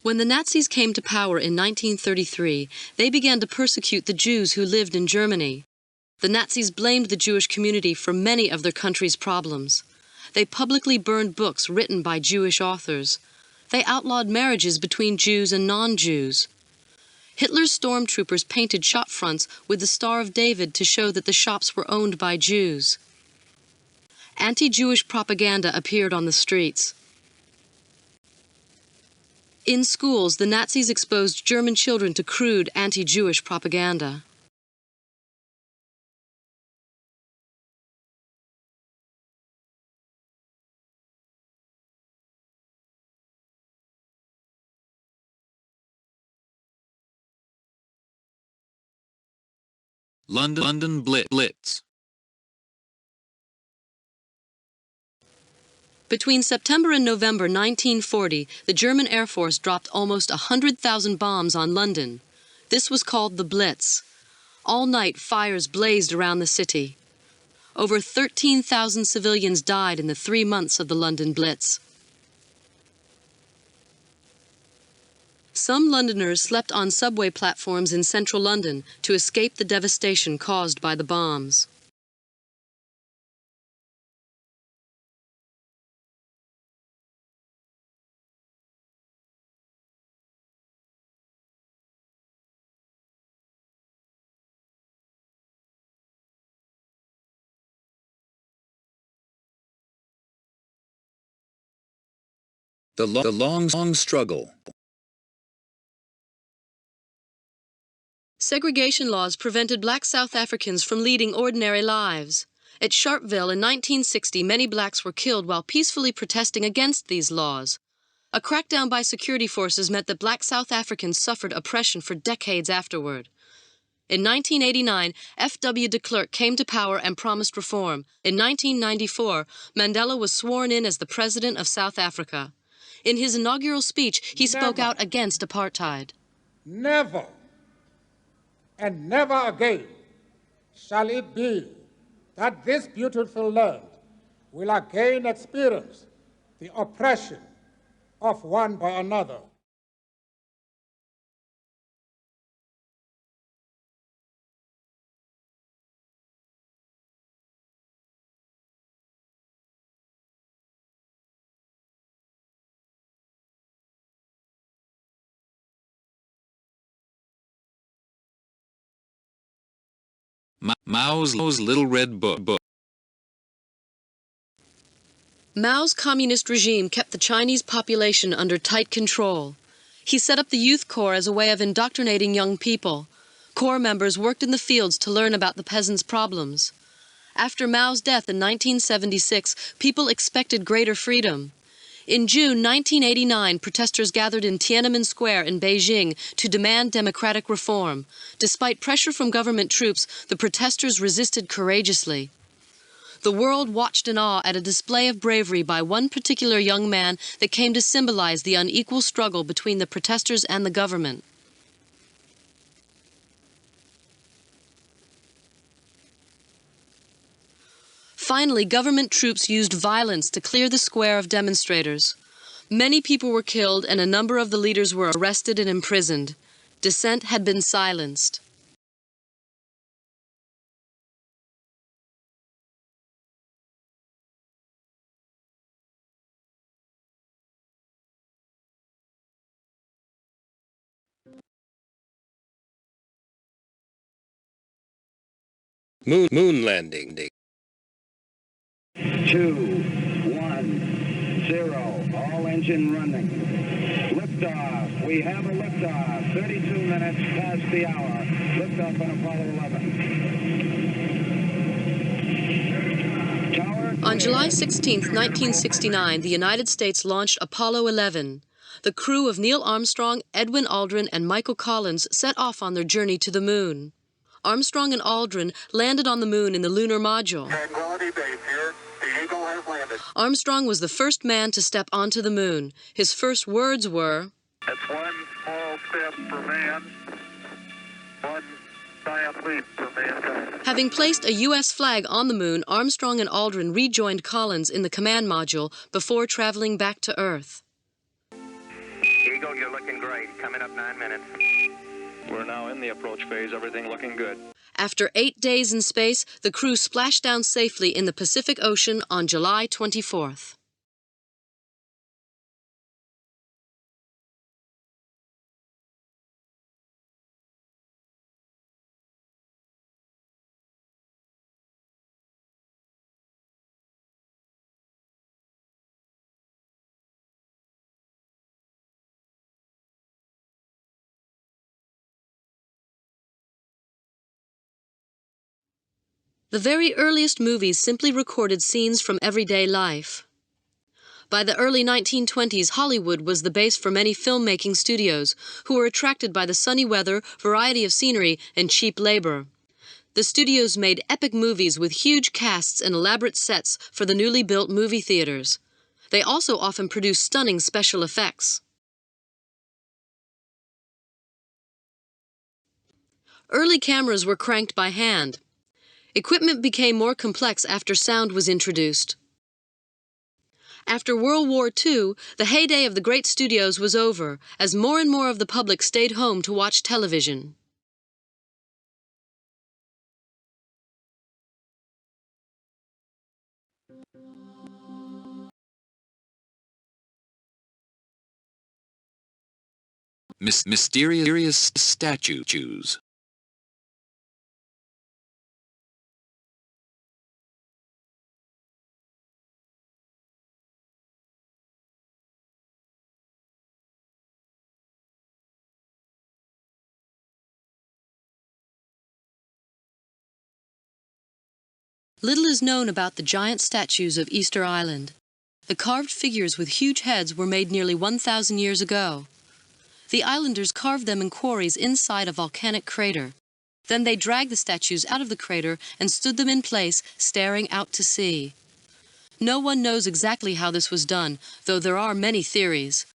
When the Nazis came to power in 1933, they began to persecute the Jews who lived in Germany. The Nazis blamed the Jewish community for many of their country's problems. They publicly burned books written by Jewish authors. They outlawed marriages between Jews and non-Jews. Hitler's stormtroopers painted shop fronts with the Star of David to show that the shops were owned by Jews. Anti-Jewish propaganda appeared on the streets. In schools, the Nazis exposed German children to crude anti-Jewish propaganda. London Blitz. Between September and November 1940, the German Air Force dropped almost 100,000 bombs on London. This was called the Blitz. All night, fires blazed around the city. Over 13,000 civilians died in the 3 months of the London Blitz. Some Londoners slept on subway platforms in central London to escape the devastation caused by the bombs. The long struggle. Segregation laws prevented black South Africans from leading ordinary lives. At Sharpeville in 1960, many blacks were killed while peacefully protesting against these laws. A crackdown by security forces meant that black South Africans suffered oppression for decades afterward. In 1989, F.W. de Klerk came to power and promised reform. In 1994, Mandela was sworn in as the President of South Africa. In his inaugural speech, he spoke out against apartheid. Never and never again shall it be that this beautiful land will again experience the oppression of one by another. Mao's Little Red Book. Mao's communist regime kept the Chinese population under tight control. He set up the Youth Corps as a way of indoctrinating young people. Corps members worked in the fields to learn about the peasants' problems. After Mao's death in 1976, people expected greater freedom. In June 1989, protesters gathered in Tiananmen Square in Beijing to demand democratic reform. Despite pressure from government troops, the protesters resisted courageously. The world watched in awe at a display of bravery by one particular young man that came to symbolize the unequal struggle between the protesters and the government. Finally, government troops used violence to clear the square of demonstrators. Many people were killed and a number of the leaders were arrested and imprisoned. Dissent had been silenced. Moon landing. 2, 1, 0. All engine running. Liftoff. We have a liftoff. 32 minutes past the hour. Liftoff on Apollo 11. Tower. On July 16, 1969, the United States launched Apollo 11. The crew of Neil Armstrong, Edwin Aldrin, and Michael Collins set off on their journey to the moon. Armstrong and Aldrin landed on the moon in the lunar module. Tranquility Base here. The Eagle has landed. Armstrong was the first man to step onto the moon. His first words were, That's one small step for man, one giant leap for mankind. Having placed a U.S. flag on the moon, Armstrong and Aldrin rejoined Collins in the command module before traveling back to Earth. Eagle, you're looking great. Coming up 9 minutes. We're now in the approach phase. Everything looking good. After 8 days in space, the crew splashed down safely in the Pacific Ocean on July 24th. The very earliest movies simply recorded scenes from everyday life. By the early 1920s, Hollywood was the base for many filmmaking studios, who were attracted by the sunny weather, variety of scenery, and cheap labor. The studios made epic movies with huge casts and elaborate sets for the newly built movie theaters. They also often produced stunning special effects. Early cameras were cranked by hand. Equipment became more complex after sound was introduced. After World War II, the heyday of the great studios was over, as more and more of the public stayed home to watch television. Mysterious statues. Little is known about the giant statues of Easter Island. The carved figures with huge heads were made nearly 1,000 years ago. The islanders carved them in quarries inside a volcanic crater. Then they dragged the statues out of the crater and stood them in place, staring out to sea. No one knows exactly how this was done, though there are many theories.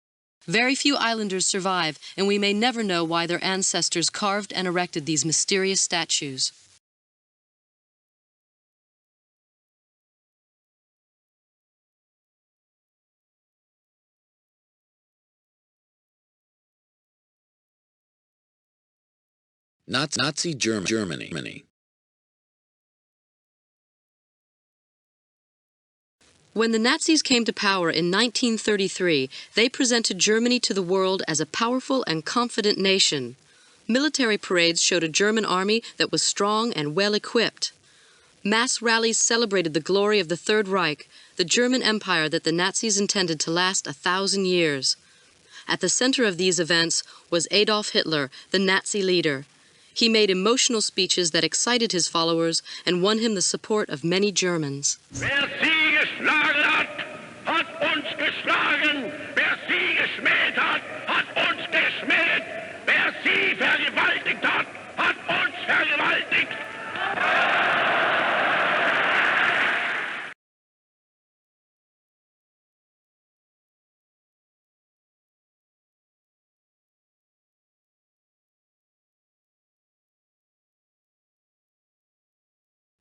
Very few islanders survive, and we may never know why their ancestors carved and erected these mysterious statues. Nazi Germany. When the Nazis came to power in 1933, they presented Germany to the world as a powerful and confident nation. Military parades showed a German army that was strong and well-equipped. Mass rallies celebrated the glory of the Third Reich, the German Empire that the Nazis intended to last 1,000 years. At the center of these events was Adolf Hitler, the Nazi leader. He made emotional speeches that excited his followers and won him the support of many Germans. Wer sie geschlagen hat uns geschlagen. Wer sie geschmäht hat uns geschmäht. Wer sie vergewaltigt hat uns vergewaltigt.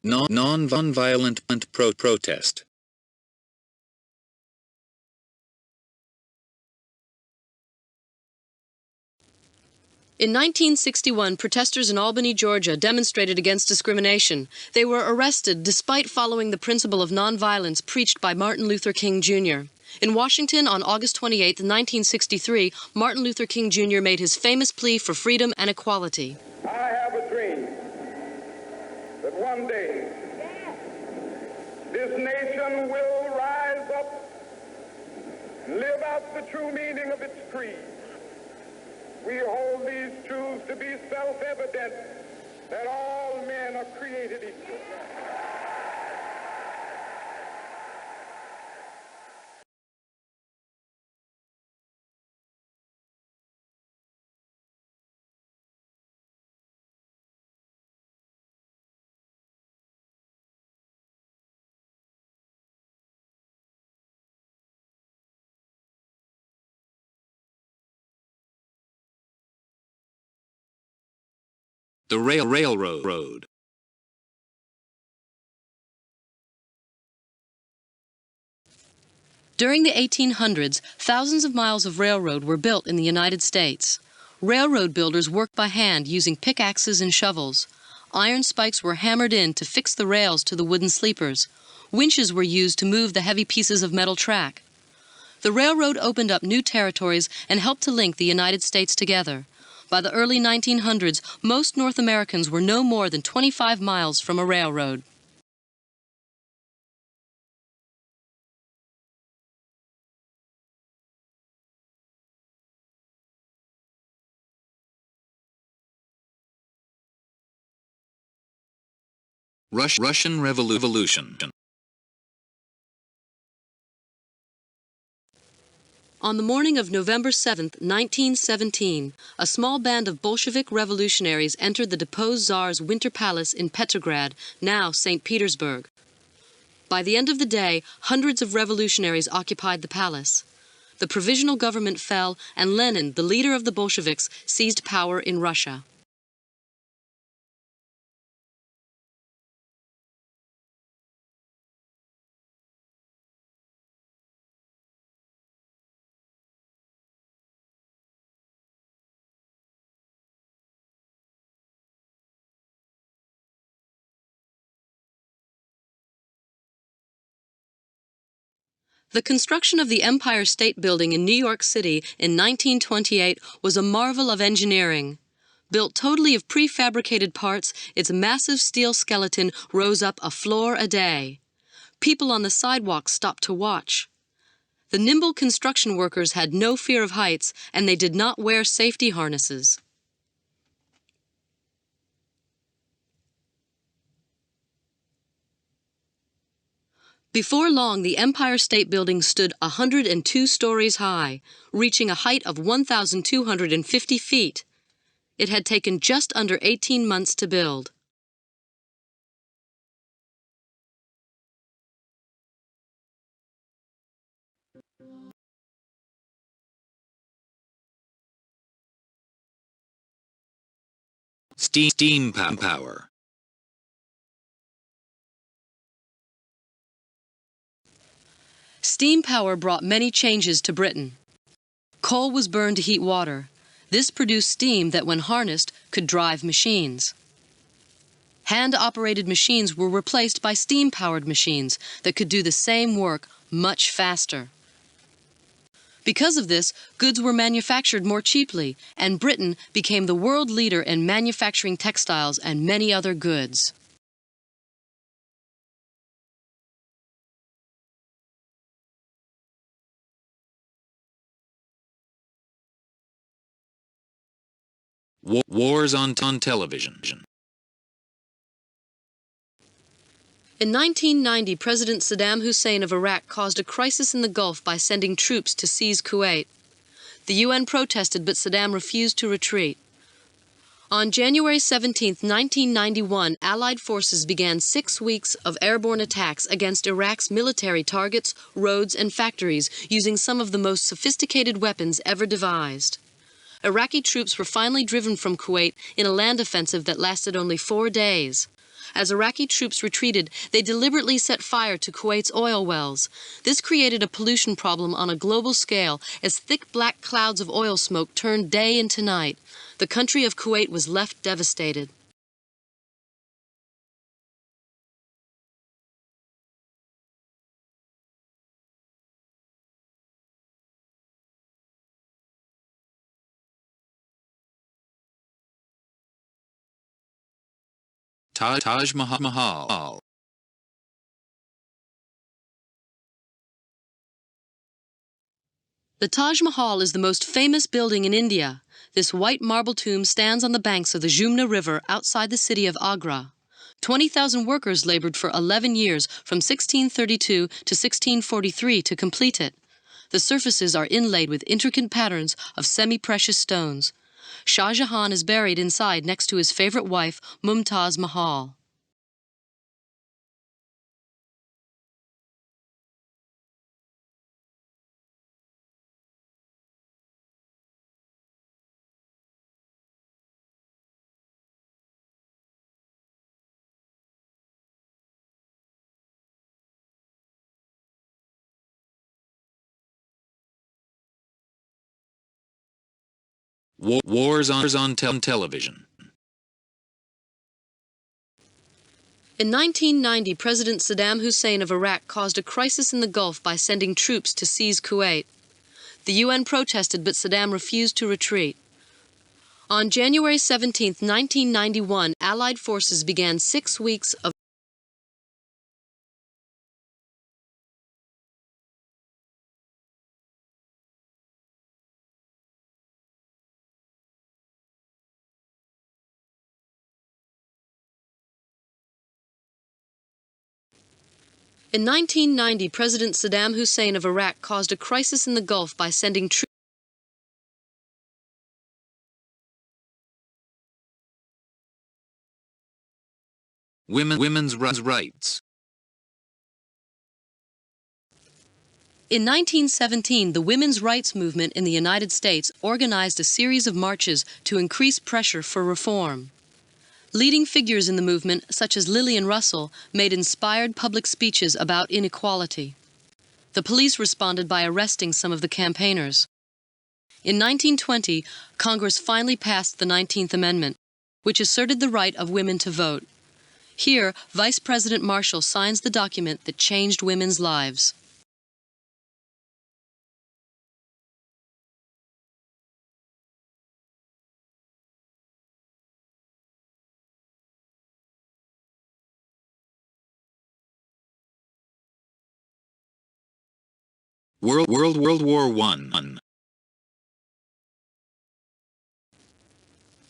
Non-violent protest. In 1961, protesters in Albany, Georgia demonstrated against discrimination. They were arrested despite following the principle of nonviolence preached by Martin Luther King, Jr. In Washington on August 28, 1963, Martin Luther King, Jr. made his famous plea for freedom and equality. I have a dream that one day this nation will rise up and live out the true meaning of its creed. We hold these truths to be self-evident, that all men are created equal. The railroad. During the 1800s, thousands of miles of railroad were built in the United States. Railroad builders worked by hand using pickaxes and shovels. Iron spikes were hammered in to fix the rails to the wooden sleepers. Winches were used to move the heavy pieces of metal track. The railroad opened up new territories and helped to link the United States together. By the early 1900s, most North Americans were no more than 25 miles from a railroad. Russian Revolution. On the morning of November 7, 1917, a small band of Bolshevik revolutionaries entered the deposed Tsar's winter palace in Petrograd, now St. Petersburg. By the end of the day, hundreds of revolutionaries occupied the palace. The provisional government fell, and Lenin, the leader of the Bolsheviks, seized power in Russia. The construction of the Empire State Building in New York City in 1928 was a marvel of engineering. Built totally of prefabricated parts, its massive steel skeleton rose up a floor a day. People on the sidewalks stopped to watch. The nimble construction workers had no fear of heights, and they did not wear safety harnesses. Before long, the Empire State Building stood 102 stories high, reaching a height of 1,250 feet. It had taken just under 18 months to build. Steam power. Steam power brought many changes to Britain. Coal was burned to heat water. This produced steam that, when harnessed, could drive machines. Hand-operated machines were replaced by steam-powered machines that could do the same work much faster. Because of this, goods were manufactured more cheaply, and Britain became the world leader in manufacturing textiles and many other goods. Wars on television. In 1990, President Saddam Hussein of Iraq caused a crisis in the Gulf by sending troops to seize Kuwait. The UN protested, but Saddam refused to retreat. On January 17, 1991, Allied forces began 6 weeks of airborne attacks against Iraq's military targets, roads, and factories, using some of the most sophisticated weapons ever devised. Iraqi troops were finally driven from Kuwait in a land offensive that lasted only 4 days. As Iraqi troops retreated, they deliberately set fire to Kuwait's oil wells. This created a pollution problem on a global scale as thick black clouds of oil smoke turned day into night. The country of Kuwait was left devastated. Taj Mahal. The Taj Mahal is the most famous building in India. This white marble tomb stands on the banks of the Jumna River outside the city of Agra. 20,000 workers labored for 11 years from 1632 to 1643 to complete it. The surfaces are inlaid with intricate patterns of semi-precious stones. Shah Jahan is buried inside next to his favorite wife, Mumtaz Mahal. Wars on television. In 1990, President Saddam Hussein of Iraq caused a crisis in the Gulf by sending troops to seize Kuwait. The UN protested, but Saddam refused to retreat. On January 17, 1991, Allied forces began 6 weeks of In 1990, President Saddam Hussein of Iraq caused a crisis in the Gulf by sending troops. Women's rights. In 1917, the women's rights movement in the United States organized a series of marches to increase pressure for reform. Leading figures in the movement, such as Lillian Russell, made inspired public speeches about inequality. The police responded by arresting some of the campaigners. In 1920, Congress finally passed the 19th Amendment, which asserted the right of women to vote. Here, Vice President Marshall signs the document that changed women's lives. World War I.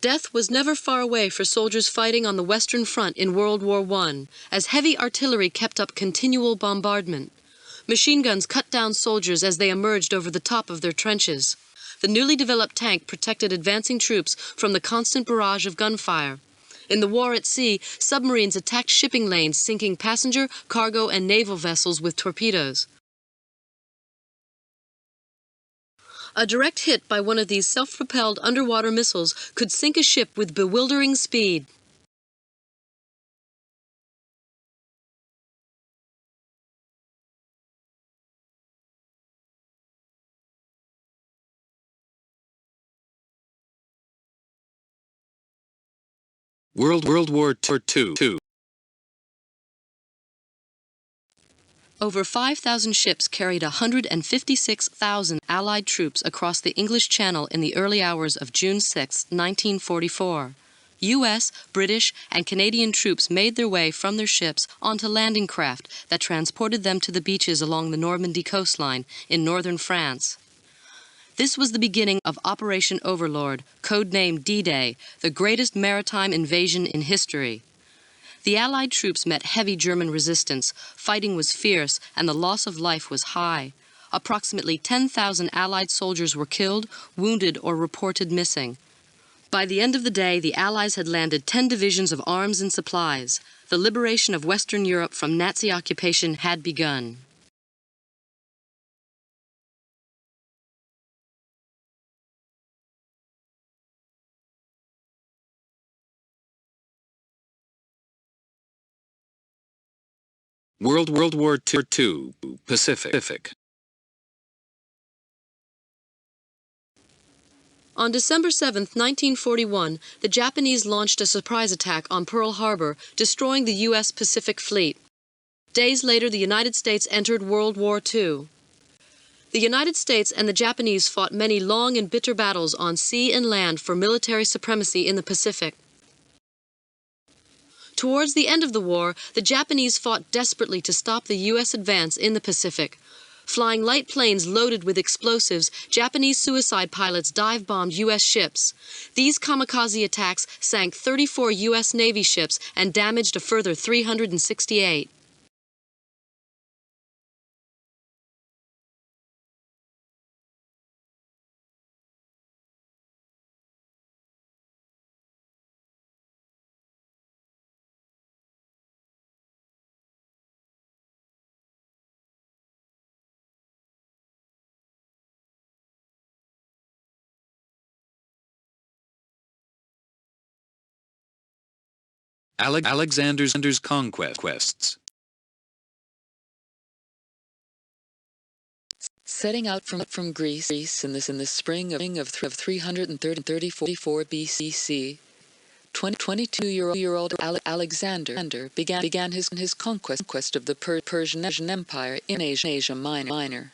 Death was never far away for soldiers fighting on the Western Front in World War I, as heavy artillery kept up continual bombardment. Machine guns cut down soldiers as they emerged over the top of their trenches. The newly developed tank protected advancing troops from the constant barrage of gunfire. In the war at sea, submarines attacked shipping lanes, sinking passenger, cargo, and naval vessels with torpedoes. A direct hit by one of these self-propelled underwater missiles could sink a ship with bewildering speed. World War II. Over 5,000 ships carried 156,000 Allied troops across the English Channel in the early hours of June 6, 1944. U.S., British, and Canadian troops made their way from their ships onto landing craft that transported them to the beaches along the Normandy coastline in northern France. This was the beginning of Operation Overlord, codenamed D-Day, the greatest maritime invasion in history. The Allied troops met heavy German resistance, fighting was fierce, and the loss of life was high. Approximately 10,000 Allied soldiers were killed, wounded, or reported missing. By the end of the day, the Allies had landed 10 divisions of arms and supplies. The liberation of Western Europe from Nazi occupation had begun. World War II, Pacific. On December 7, 1941, the Japanese launched a surprise attack on Pearl Harbor, destroying the U.S. Pacific Fleet. Days later, the United States entered World War II. The United States and the Japanese fought many long and bitter battles on sea and land for military supremacy in the Pacific. Towards the end of the war, the Japanese fought desperately to stop the U.S. advance in the Pacific. Flying light planes loaded with explosives, Japanese suicide pilots dive-bombed U.S. ships. These kamikaze attacks sank 34 U.S. Navy ships and damaged a further 368. Alexander's conquests. Setting out from Greece in the spring of 334 BCC, 22-year-old Alexander began his conquest of the Persian Empire in Asia Minor.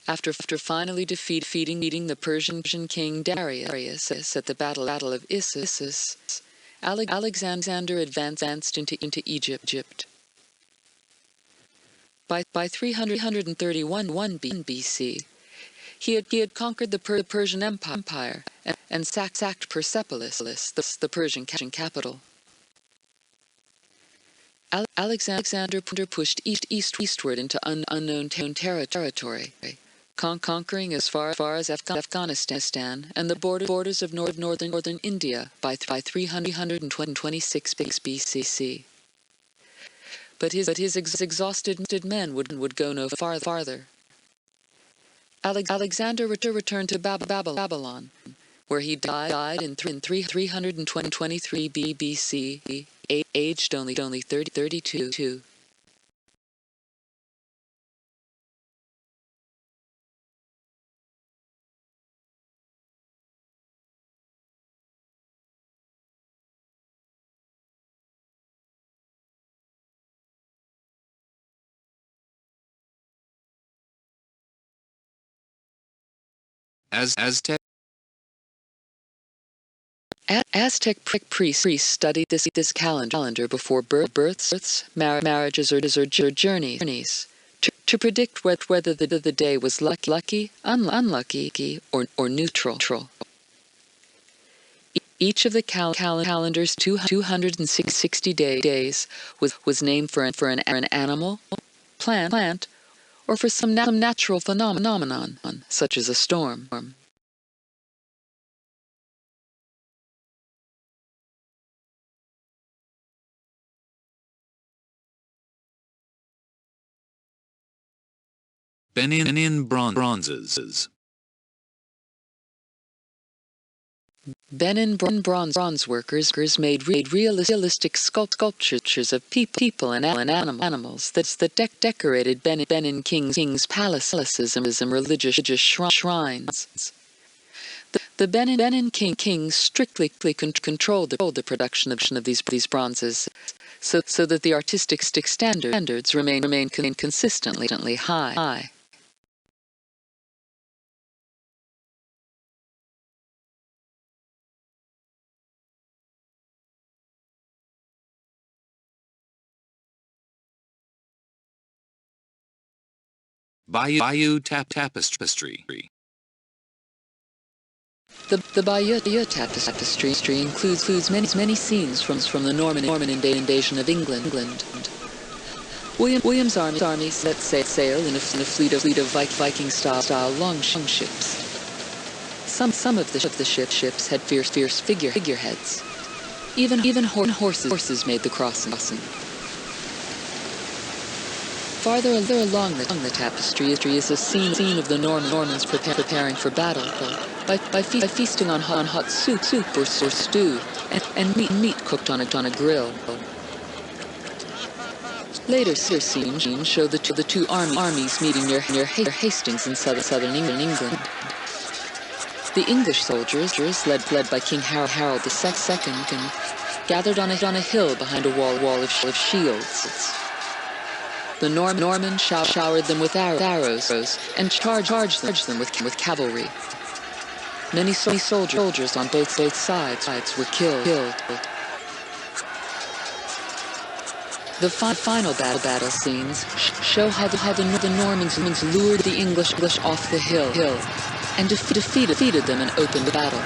After finally defeating the Persian king Darius at the Battle of Issus, Alexander advanced into Egypt. By 331 BC, he had conquered the Persian Empire and sacked Persepolis, the Persian capital. Alexander pushed eastward into unknown territory, conquering as far as Afghanistan and the borders of northern India by 326 BCC. But his exhausted men would go no farther. Alexander returned to Babylon, where he died in 323 BC, aged only 32. Aztec priests studied this calendar before births, marriages, or journeys to predict whether the day was lucky, unlucky, or neutral. Each of the calendar's 260 days was named for an animal, plant, or for some natural phenomenon, such as a storm. Benin bronzes. Benin bronze workers made realistic sculptures of people and animals that decorated Benin kings' palaces and religious shrines. The Benin kings strictly controlled the production of these bronzes, so that the artistic standards remain consistently high. Bayeux Tapestry. The Bayeux Tapestry includes many scenes from the Norman invasion of England. William's army set sail in a fleet of Viking-style longships. Some of the ships had fierce figureheads. Even horses made the crossing. Farther along the tapestry is a scene of the Normans preparing for battle by feasting on hot soup or stew and meat cooked on a grill. Later scenes show the two armies meeting near Hastings in southern England. The English soldiers, led by King Harold II, gathered on a hill behind a wall of shields. The Normans showered them with arrows and charged them with cavalry. Many soldiers on both sides were killed. The final battle scenes show how the Normans lured the English off the hill and defeated them in open battle.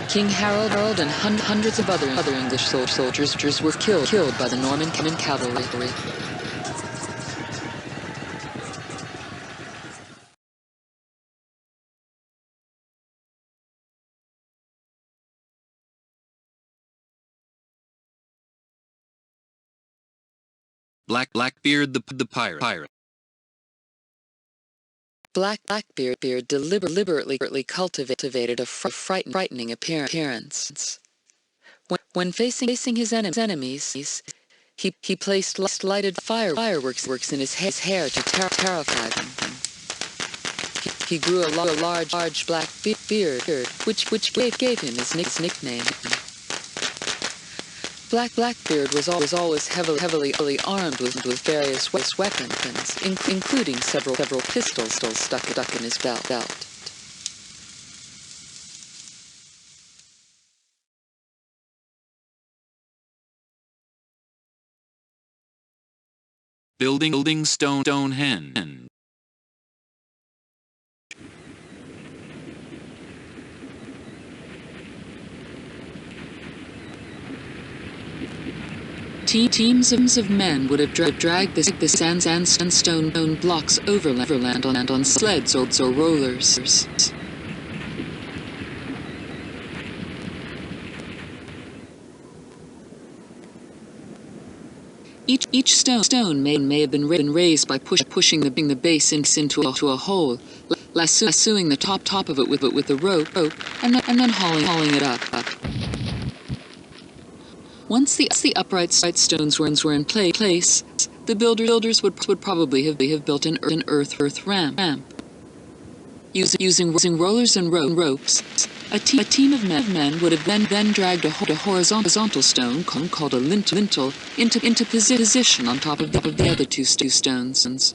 King Harold and hundreds of other English soldiers were killed by the Norman cavalry. Blackbeard the pirate. Blackbeard deliberately cultivated a frightening appearance. When facing his enemies, he placed lighted fireworks in his hair to terrify them. He grew a large black beard, which gave him his nickname. Blackbeard was always heavily armed with various weapons, including several pistols stuck in his belt. Building Stonehenge. Teams of men would have dragged the sandstone blocks overland on sleds or rollers. Each stone may have been raised by pushing the base into a hole, lassoing the top of it with a rope, and then hauling it up. Once the upright stones were in place, the builders would probably have built an earth ramp. Using rollers and ropes, a team of men would have then dragged a horizontal stone called a lintel into position on top of the other two stones.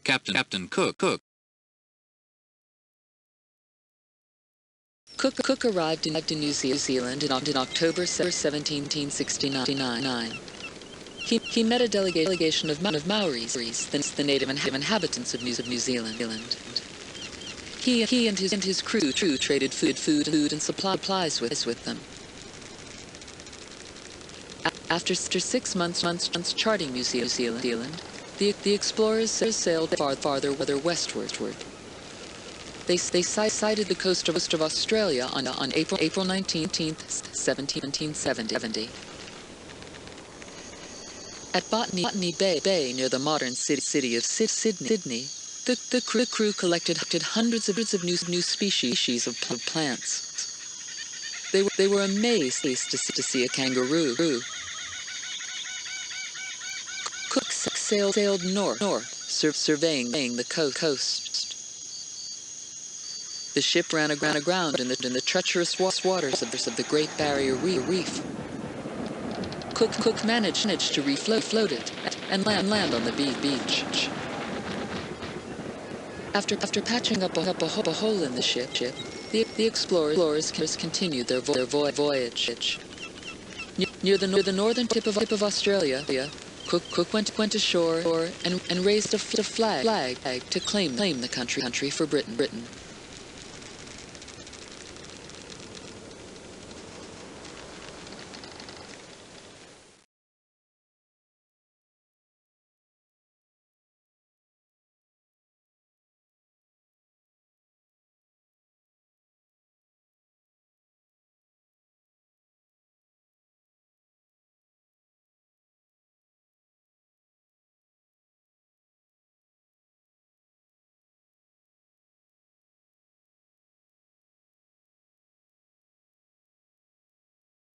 Captain Cook. Cook arrived in New Zealand in October 1769. He met a delegation of Maoris, the native inhabitants of New Zealand. He and his crew traded food and supplies with them. After 6 months charting New Zealand, the explorers sailed farther westward. They sighted the coast of Australia on April 19th, 1770. At Botany Bay near the modern city of Sydney, The crew collected hundreds of new species of plants. They were amazed to see a kangaroo. Cook sailed north, surveying the coast. The ship ran aground in the treacherous waters of the Great Barrier Reef. Cook managed to refloat it and land on the beach. After patching up a hole in the ship, the explorers continued their voyage. Near the northern tip of Australia, Cook went ashore and raised a flag to claim the country for Britain.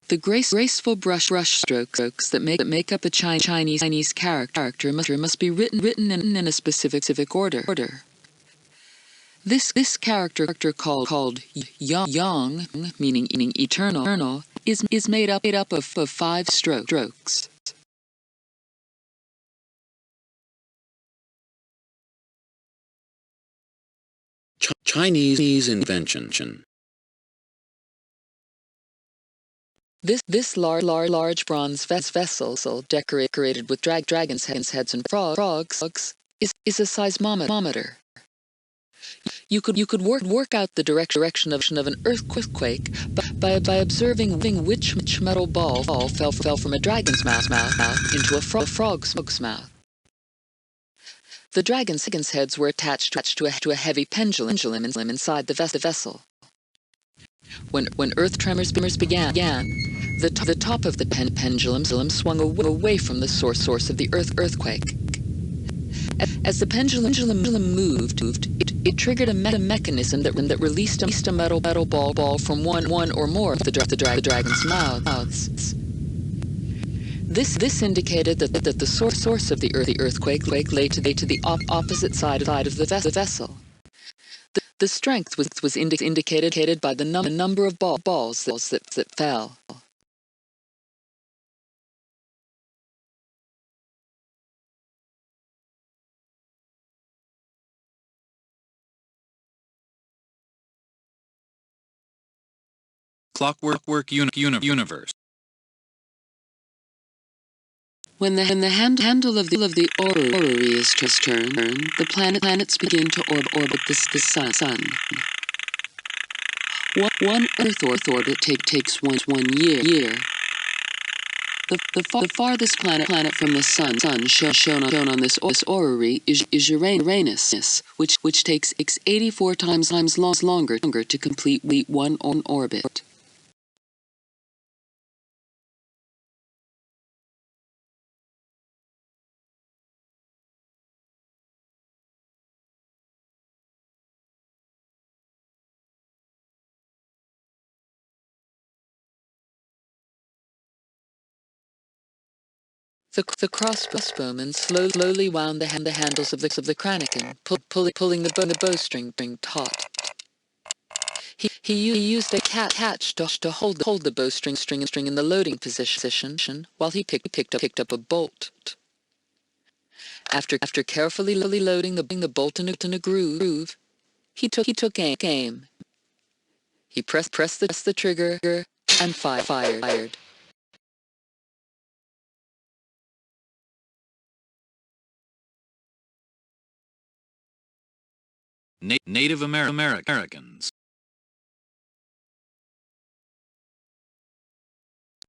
The graceful brush strokes that make up a Chinese character must be written in a specific order. This character called Yang, meaning eternal, is made up of 5 strokes. Chinese invention. This large bronze vessel decorated with dragon's heads and frogs is a seismometer. You could work out the direction of an earthquake by observing which metal ball fell from a dragon's mouth into a frog's mouth. The dragon's heads were attached to a heavy pendulum inside the vessel. When earth tremors began, the top of the pendulum swung away from the source of the earthquake. As the pendulum moved, it triggered a mechanism that released a metal ball from one or more of the dragon's mouths. This indicated that the source of the earthquake lay to the opposite side of the vessel. The strength was indicated by the number of balls that fell. Clockwork universe. When the handle of the orrery is turned, the planets begin to orbit the sun. One Earth orbit takes 1 year. The farthest planet from the sun shown on this orrery is Uranus, which takes 84 times longer to complete one orbit. The crossbowman slowly wound the handles of the Kranikin, pulling the bowstring taut. He used a catch to hold the bowstring in the loading position while he picked up a bolt. After carefully loading the bolt in a groove, he took aim. He pressed the trigger and fired. Native Americans.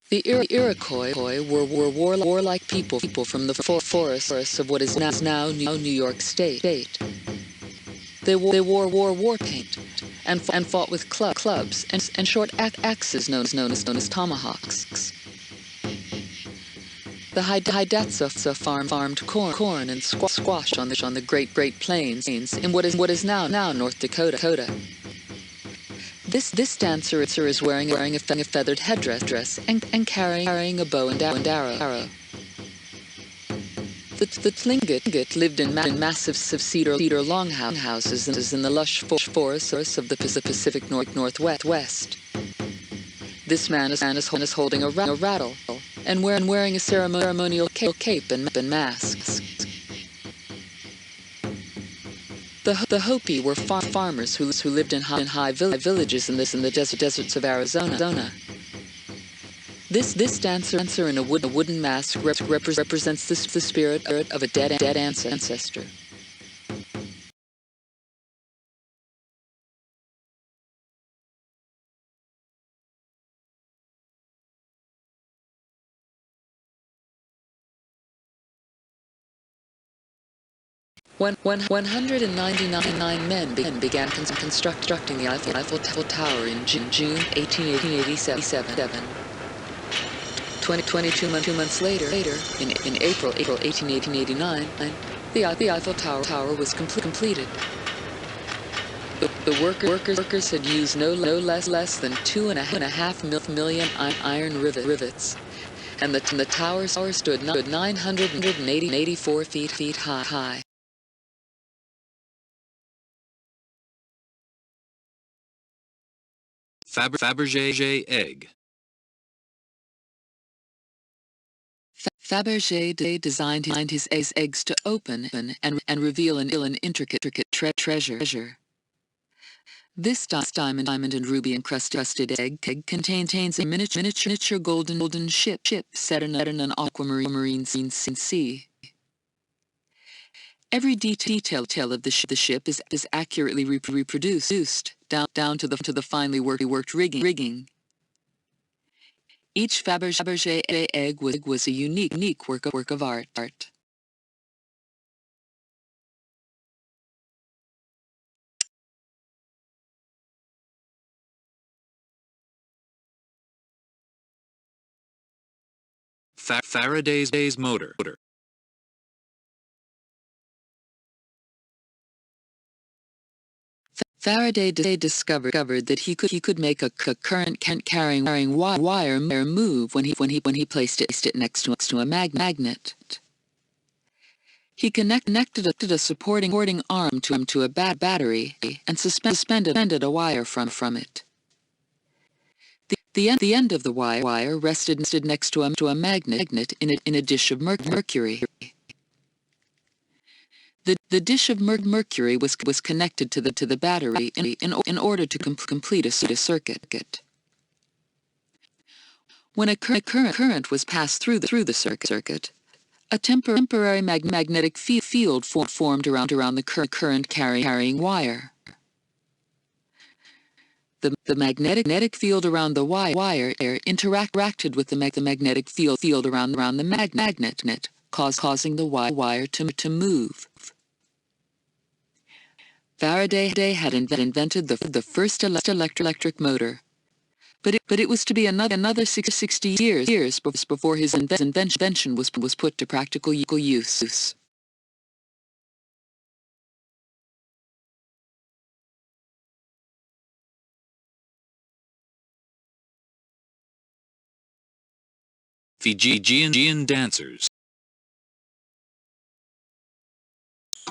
The Iroquois were warlike people from the forests of what is now New York State. They wore war paint and fought with clubs and short axes known as tomahawks. The Hidatsa farmed corn and squash on the Great Plains in what is now North Dakota. This dancer is wearing a feathered headdress and carrying a bow and arrow. The Tlingit lived in massive cedar longhouses in the lush forests of the Pacific Northwest. This man is holding a rattle and wearing a ceremonial cape and masks. The Hopi were farmers who lived in high villages in the deserts of Arizona. This dancer in a wooden mask represents the spirit of a dead ancestor. When 199 men began constructing the Eiffel Tower in June 1887. 22 months later, in April 1889, the Eiffel Tower was completed. The workers had used no less than 2.5 million iron rivets, and the tower stood 984 feet high. Fabergé egg. Fabergé designed his eggs to open and reveal an intricate treasure. This diamond and ruby encrusted egg contains a miniature golden ship set in an aquamarine sea. Every detail of the ship is accurately reproduced down to the finely worked rigging. Each Fabergé egg was a unique work of art. Faraday's motor. Faraday discovered that he could make a current carrying wire move when he placed it next to a magnet. He connected a supporting arm to a battery and suspended a wire from it. The end of the wire rested next to a magnet in a dish of mercury. The dish of mercury was connected to the battery in order to complete a circuit. When a current was passed through the circuit, a temporary magnetic field formed around the current carrying wire. The magnetic field around the wire interacted with the magnetic field around the magnet, causing the wire to move. Faraday had invented the first electric motor, but it was to be another 60 years before his invention was put to practical use. Fijian dancers.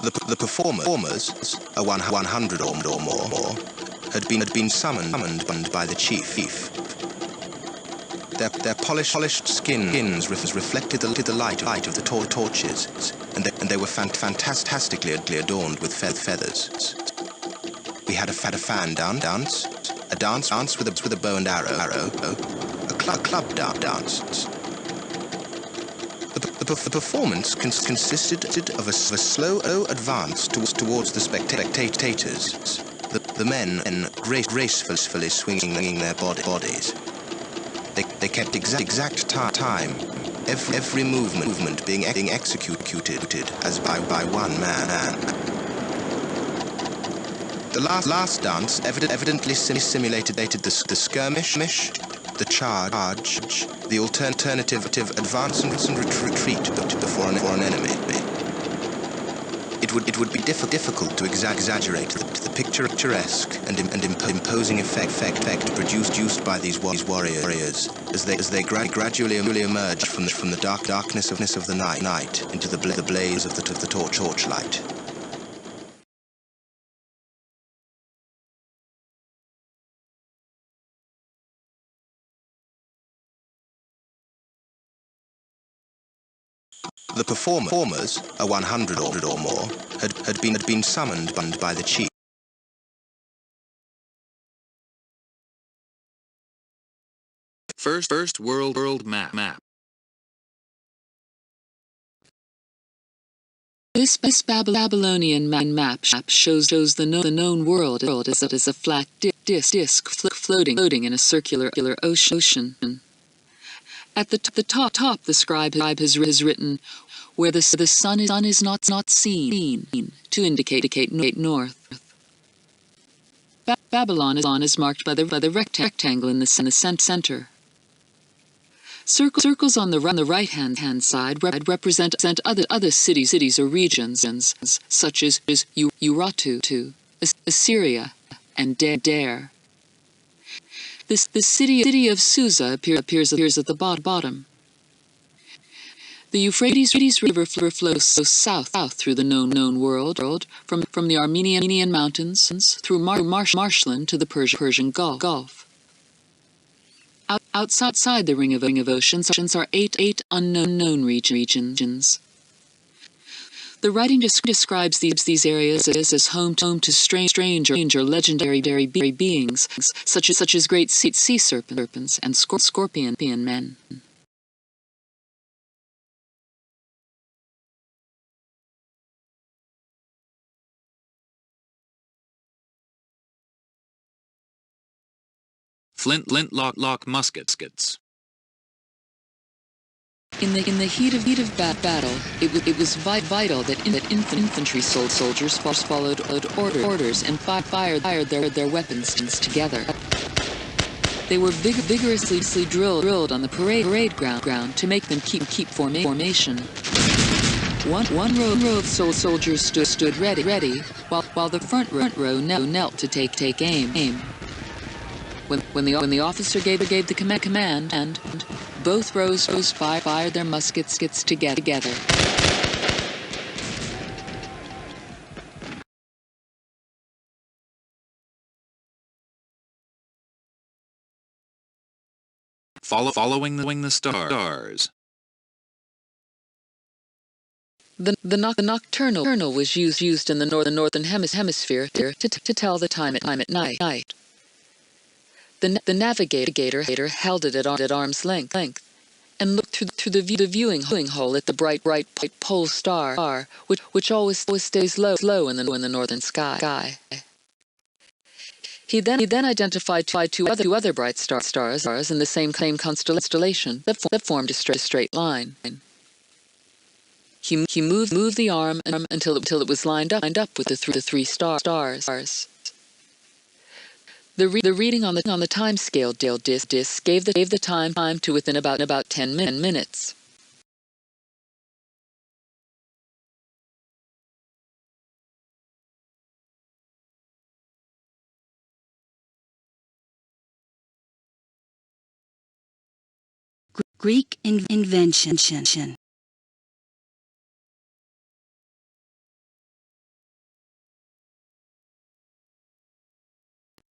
The performers, 100 or more, had been summoned by the chief. Their polished skins reflected the light of the torches, and they were fantastically adorned with feathers. We had a fan dance, a dance with a bow and arrow, a club dance. The performance consisted of a slow advance towards the spectators. The men gracefully swinging their bodies. They kept exact time, every movement being executed as by one man. The last dance evidently simulated the skirmish the charge, the alternative advance and retreat before an enemy. It would be difficult to exaggerate the picturesque and imposing effect produced by these warriors as they gradually emerge from the darkness of the night into the blaze of the torchlight. The performers, a 100 or more, had been summoned by the chief. First world map. This Babylonian map shows the known world as a flat disk floating in a circular ocean. At the top, the scribe has written, where the sun is not seen, to indicate north. Babylon is marked by the rectangle in the center. Circles on the right-hand side represent other cities or regions, such as Urartu, Assyria, and Dare. The city of Susa appears at the bottom. The Euphrates River flows south through the known world, from the Armenian mountains through marshland to the Persian Gulf. Outside the ring of oceans are eight unknown regions. The writing describes these areas as home to strange or legendary beings, such as great sea serpents and scorpion men. Flintlock muskets. In the heat of battle, it was vital that infantry soldiers followed orders and fired their weapons together. They were vigorously drilled on the parade ground to make them keep formation. One row of soldiers stood ready, while the front row knelt to take aim. When the officer gave the command, and both rows fired their muskets together. Following the stars. The nocturnal was used in the northern hemisphere to tell the time at night. The navigator held it at arm's length and looked through the viewing hole at the bright pole star, which always stays low in the northern sky. He then identified two other bright stars in the same constellation that formed a straight line. He moved the arm until it was lined up with the three stars. The reading on the time scale disc gave the time to within about 10 minutes. Greek invention.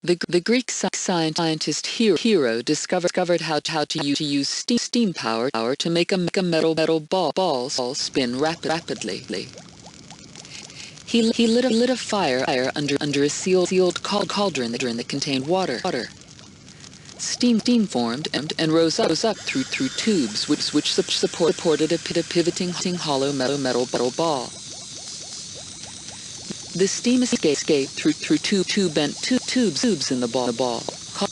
The Greek scientist Hero discovered how to use steam power to make a metal ball spin rapidly. He lit a fire under a sealed cauldron that contained water. Steam formed and rose up through tubes which supported a pivoting hollow metal ball. The steam escaped through two bent tubes in the ball,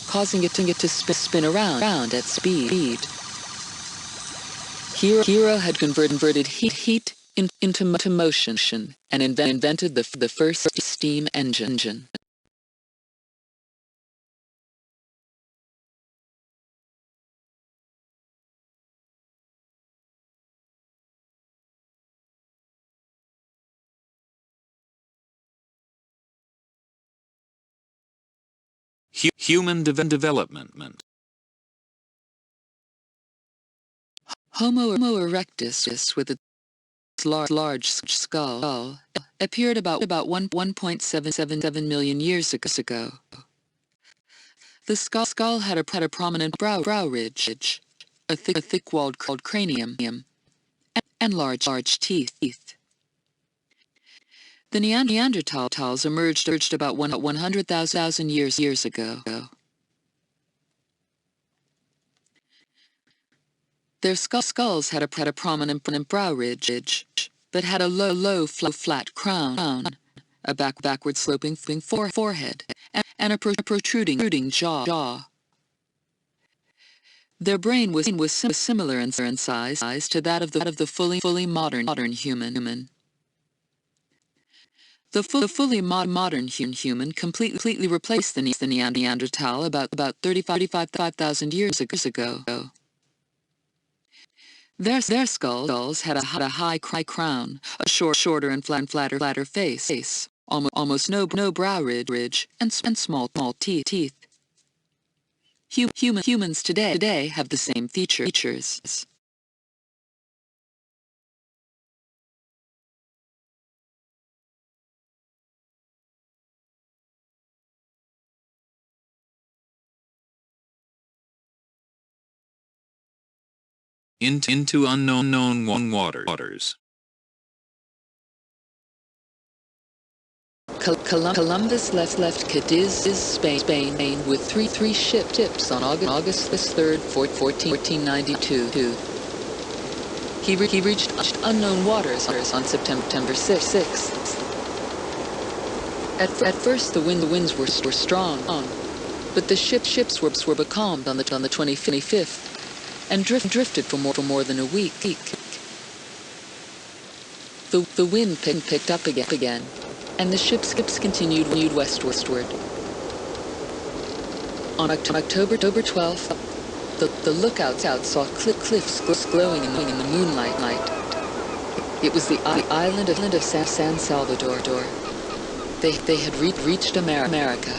causing it to spin around at speed. Hero had converted heat into motion and invented the first steam engine. Human development. Homo erectus, with its large skull, appeared about 1.777 million years ago. The skull had a prominent brow ridge, a thick-walled cranium, and large teeth. The Neanderthals emerged about 100,000 years ago. Their skulls had a prominent brow ridge, but had a low flat crown, a backward-sloping forehead, and a protruding jaw. Their brain was similar in size to that of the fully modern human. The fully modern human completely replaced the Neanderthal about 35,000 years ago. Their skulls had a high crown, a shorter and flatter face, almost no brow ridge, and small teeth. Humans today have the same features. Into unknown waters. Columbus left Cadiz, Spain, with three ships on August 3rd, 1492. He reached unknown waters on September 6th. At first, the winds were strong, but the ships were becalmed on the 25th. And drifted for more than a week. The wind picked up again, and the ships continued westward. On October 12th, the lookouts saw cliffs glowing in the moonlight. It was the island of San Salvador. They had reached America.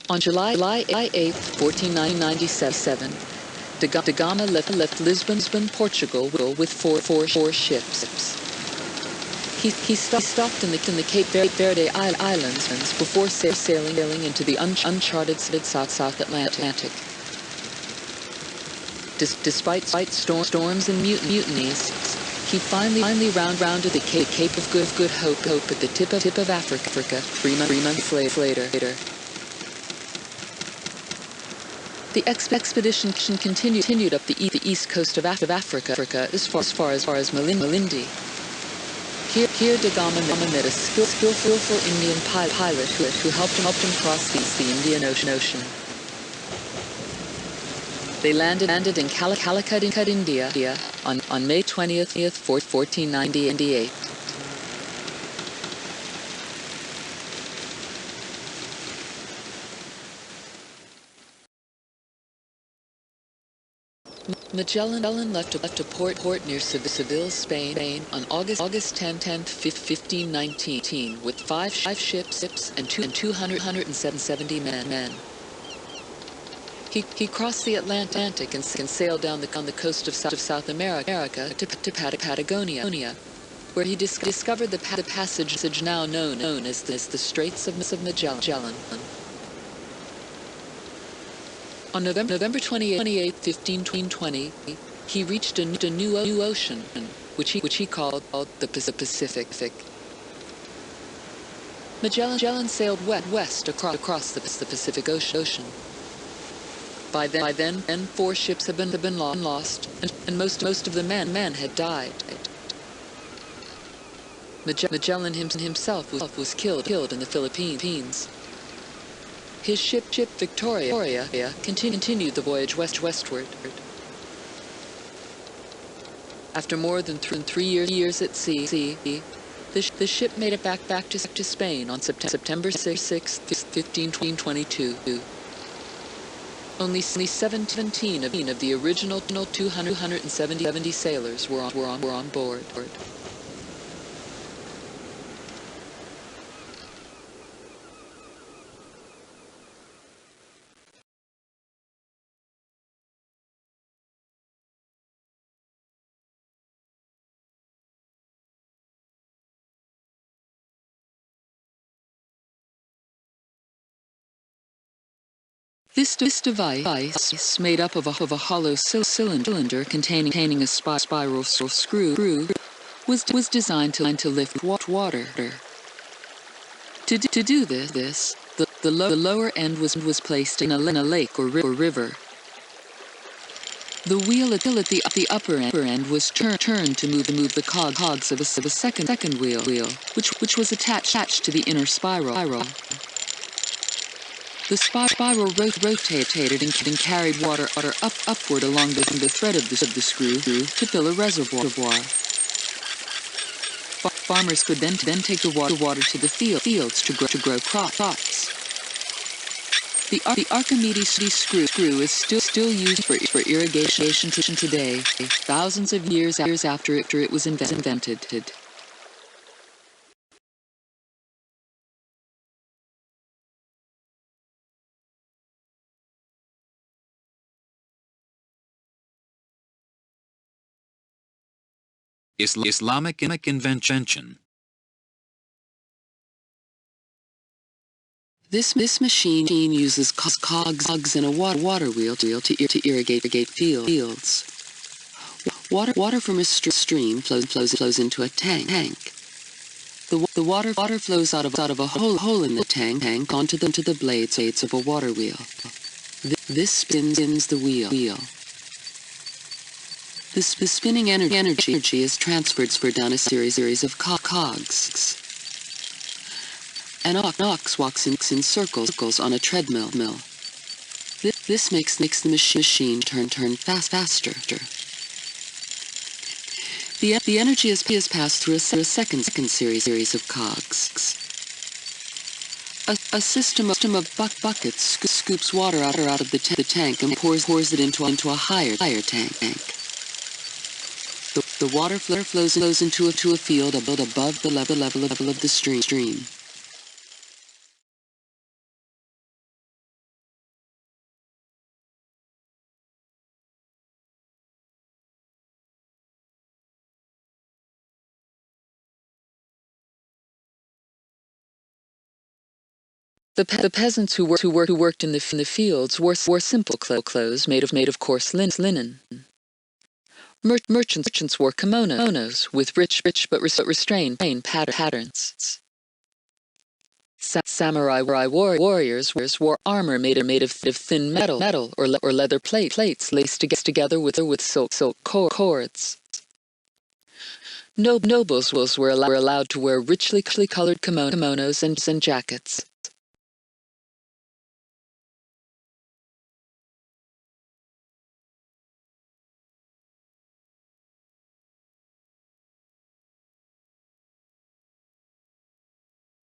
On July 8th, 1497, da Gama left Lisbon, Portugal, with four ships. He stopped in the Cape Verde Islands before sailing into the uncharted South Atlantic. Despite storms and mutinies, he finally rounded the Cape of Good Hope at the tip of Africa 3 months later. The expedition continued up the east coast of Africa as far as Malindi. Here da Gama met a skillful Indian pilot who helped him cross the Indian Ocean. They landed in Calicut, India, on May 20th, 1498. Magellan left a port near Seville, Spain, on August 10th, 1519, with 5 ships and 270 men. He crossed the Atlantic and sailed down on the coast of South America to Patagonia, where he discovered the passage now known as the Straits of Magellan. On November 28, 1520, he reached a new ocean, which he called the Pacific. Magellan sailed west across the Pacific Ocean. By then, 4 ships had been lost, and most of the men had died. Magellan himself was killed in the Philippines. His ship Victoria continued the voyage westward. After more than 3 years at sea, the ship made it back to Spain on September 6, 1522. Only 17 of the original 270 sailors were on board. This device, made up of a hollow cylinder containing a spiral screw, was designed to lift water. To do this, the lower end was placed in a lake or river. The wheel at the upper end was turned to move the cogs of a second wheel, which was attached to the inner spiral. The spiral rotated and carried water upward along the thread of the screw to fill a reservoir. Farmers could then take the water to the fields to grow crops. The Archimedes screw is still used for irrigation today, thousands of years after it was invented. Islamic invention. This machine uses cogs and a water wheel to irrigate fields. Water from a stream flows into a tank. The water flows out of a hole in the tank onto the blades of a water wheel. This spins the wheel. The spinning energy is transferred down a series of cogs. An ox walks in circles on a treadmill. This makes the machine turn faster. The energy is passed through a second series of cogs. A system of buckets scoops water out of the tank and pours it into a higher tank. The water flows into a field above the level of the stream. The peasants who worked in the fields wore simple clothes made of coarse linen. Merchants wore kimonos with rich but restrained patterns. Samurai warriors wore armor made of thin metal or leather plates laced together with silk cords. Nobles were allowed to wear richly colored kimonos and jackets.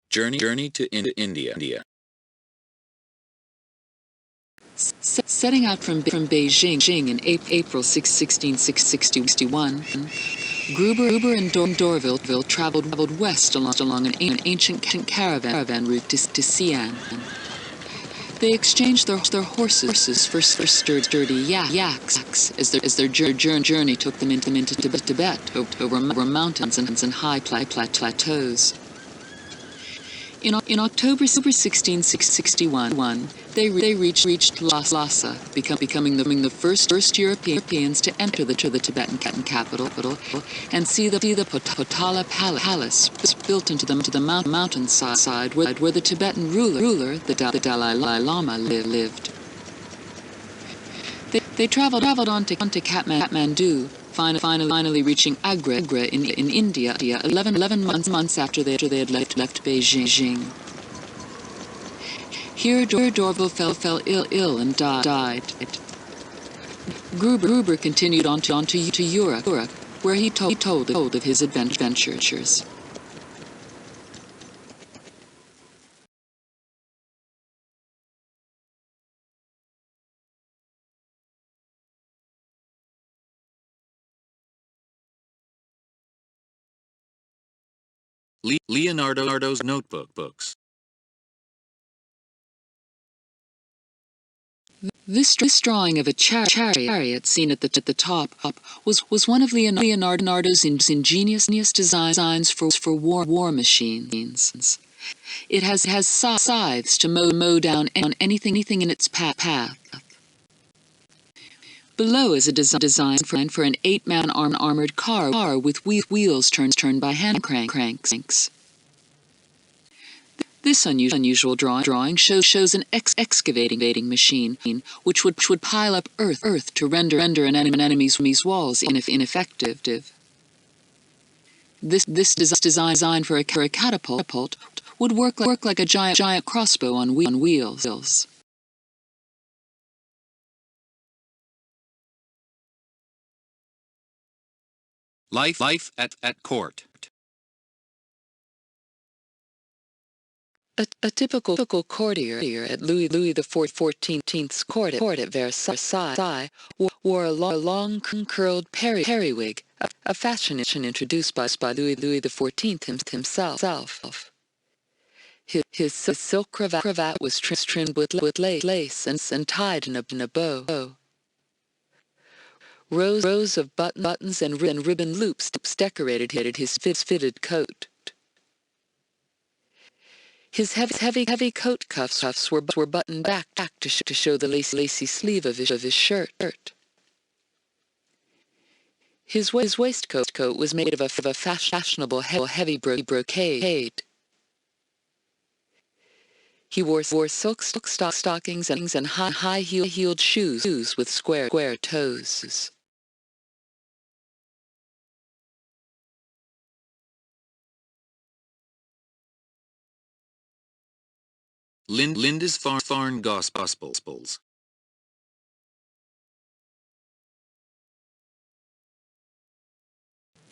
Journey to India. Setting out from Beijing in April 1661, Gruber and D'Urville traveled west along an ancient caravan route to Xi'an. They exchanged their horses for sturdy yaks as their journey took them into Tibet over mountains and high plateaus. In October 1661, they reached Lhasa, becoming the first Europeans to enter the Tibetan capital and see the Potala Palace built into the mountainside where the Tibetan ruler, the Dalai Lama, lived. They traveled on to Kathmandu, finally reaching Agra in India 11 months after they had left Beijing. Here D'Urville fell ill and died. Gruber continued on to Europe, where he told of his adventures. Leonardo's notebooks. This drawing of a chariot seen at the top was one of Leonardo's ingenious designs for war machines. It has scythes to mow down anything in its path. Below is a design for an 8-man armored car with wheels turned by hand cranks. This unusual drawing shows an excavating machine, which would pile up earth to render an enemy's walls ineffective. This design for a catapult would work like a giant crossbow on wheels. Life at court. A typical courtier at Louis XIV's court at Versailles wore a long curled periwig, a fashion introduced by Louis XIV himself. His silk cravat was trimmed with lace and tied in a bow. Rows of buttons and ribbon loops decorated his fitted coat. His heavy coat cuffs were buttoned back to show the lacy sleeve of his shirt. His waistcoat was made of a fashionable heavy brocade. He wore silk stockings and high-heeled shoes with square toes. Linda's Foreign Gospels.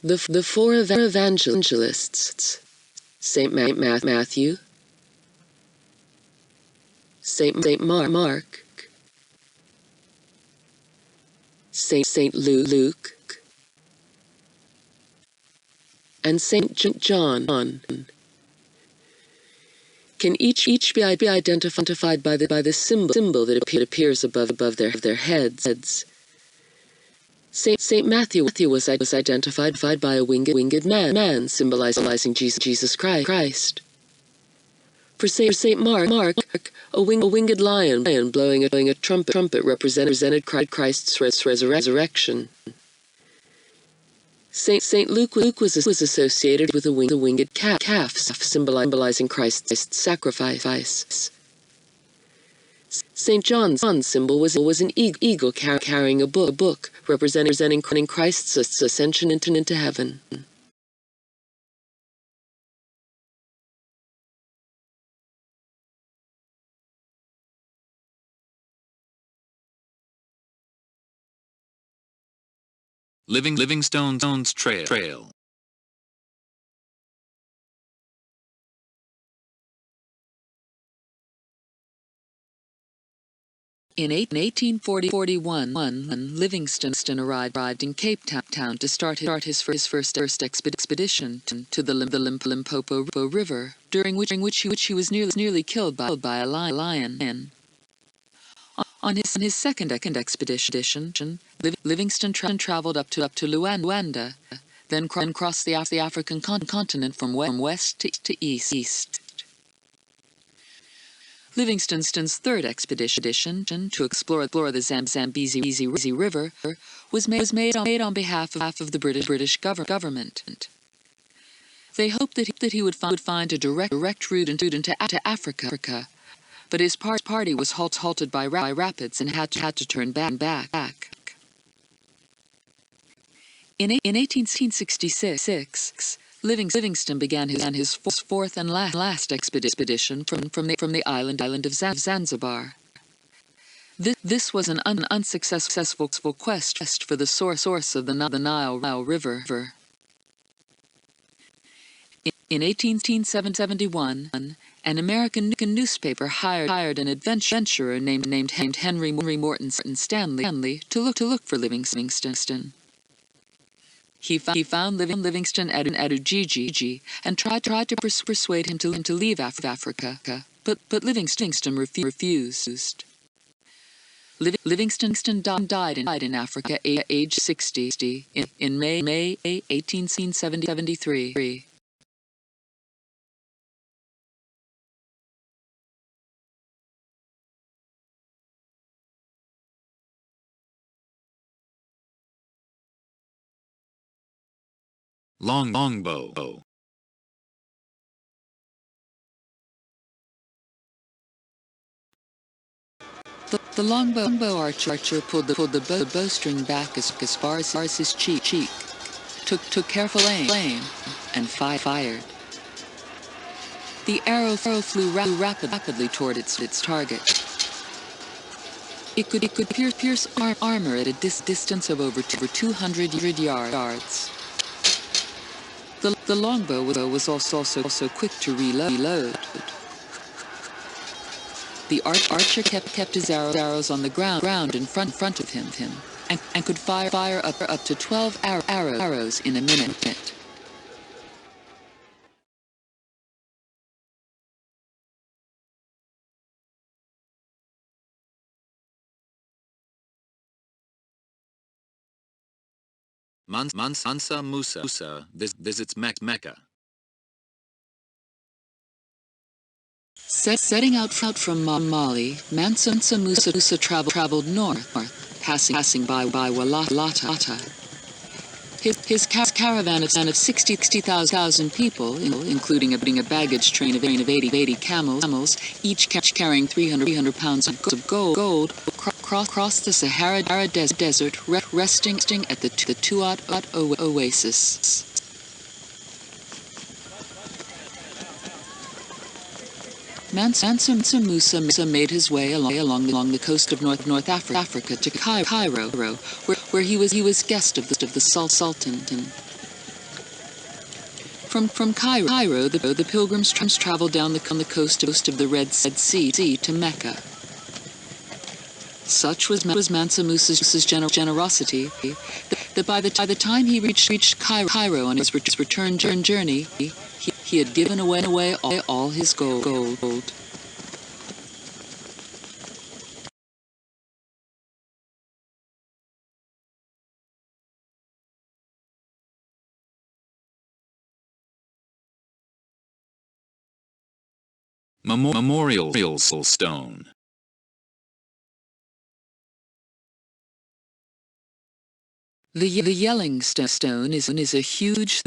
The four evangelists, Saint Matthew, Saint Mark, Saint Luke, and Saint John, can each be identified by the symbol that appears above their heads. Saint Matthew was identified by a winged man symbolizing Jesus Christ. For Saint Mark, a winged lion blowing a trumpet represented Christ's resurrection. Saint Luke was associated with a winged calf symbolizing Christ's sacrifice. Saint John's symbol was an eagle carrying a book representing Christ's ascension into heaven. Livingstone's Trail. In 1841, Livingstone arrived in Cape Town to start his first expedition to the Limpopo River, during which he was nearly killed by a lion. On his second expedition, Livingstone traveled up to Luanda, then crossed the African continent from west to east. Livingstone's third expedition to explore the Zambezi River was made on behalf of the British government. They hoped that he would find a direct route into Africa, but his party was halted by rapids and had to turn back. In 1866, Livingstone began his fourth and last expedition from the island of Zanzibar. This was an unsuccessful quest for the source of the Nile River. In 1871, an American newspaper hired an adventurer named Henry Morton Stanley to look for Livingstone. He found Livingstone at Ujiji and tried to persuade him to leave Africa, but Livingstone refused. Livingstone died in Africa at age 60 in May 1873. Longbow. The longbow archer pulled the bowstring back as far as his cheek, took careful aim, and fired. The arrow flew rapidly toward its target. It could pierce armor at a distance of over 200 yards. The longbow was also quick to reload. The archer kept his arrows on the ground in front of him, and could fire up to 12 arrows in a minute. Mansa Musa visits Mecca. Setting out from Mali, Mansa Musa traveled north, passing by Walata. His caravan of 60,000 people, including a baggage train of 80 camels, each carrying 300 pounds of gold, crossed the Sahara Desert, resting at the Tuat Oasis. Mansa Musa made his way along the coast of North Africa to Cairo, where he was guest of the Sultan. From Cairo, the pilgrims traveled down the coast of the Red Sea to Mecca. Such was Mansa Musa's generosity that by the time he reached Cairo on his return journey, he had given away all his gold. Memorial stone. The Yelling Stone is a huge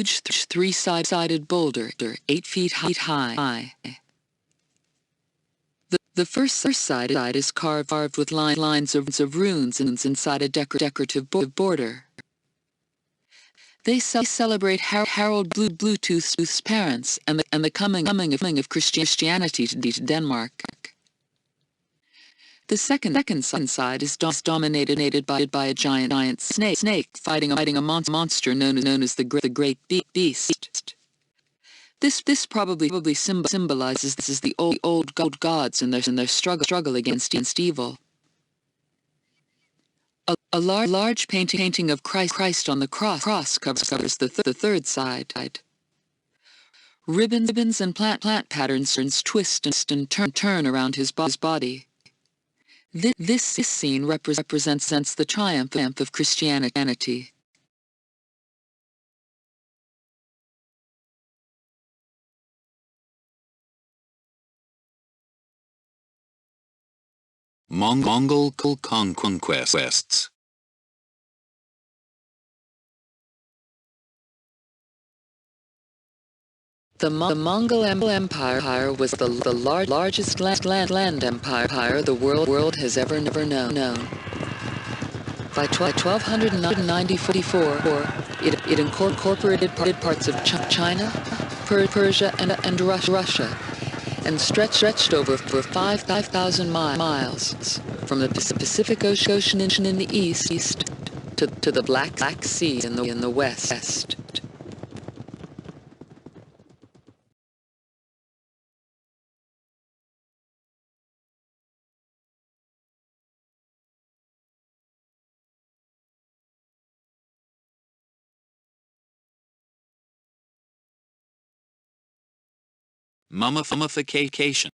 three-sided boulder, 8 feet high. The first side is carved with lines of runes inside a decorative border. They celebrate Harold Bluetooth's parents and the coming of Christianity to Denmark. The second side is dominated by a giant snake fighting a monster known as the Great Beast. This probably symbolizes the old gods and their struggle against evil. A large painting of Christ on the cross covers the third side. Ribbons and plant patterns twist and turn around his body. This scene represents the triumph of Christianity. Mongol conquests. The Mongol Empire was the largest land empire the world has ever known. By 1294, it incorporated parts of China, Persia, and Russia, and stretched over 5,000 miles, from the Pacific Ocean in the east to the Black Sea in the west. Mummification.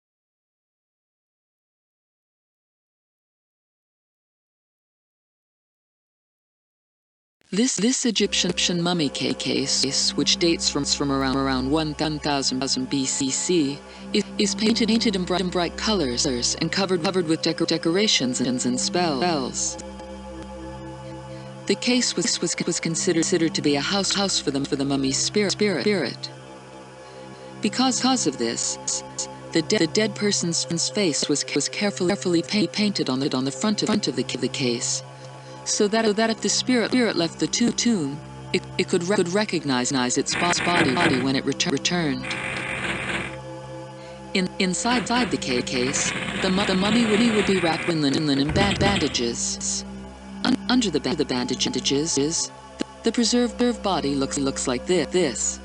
This Egyptian mummy case, which dates from around 1000 BCC, is painted in bright colors and covered with decorations and spells. The case was considered to be a house for the mummy's spirit. Because of this, the dead person's face was carefully painted on the front of the case, so that if the spirit left the tomb, it could recognize its body when it returned. Inside the case, the mummy would be wrapped in linen bandages. Under the bandages, the preserved body looks like this.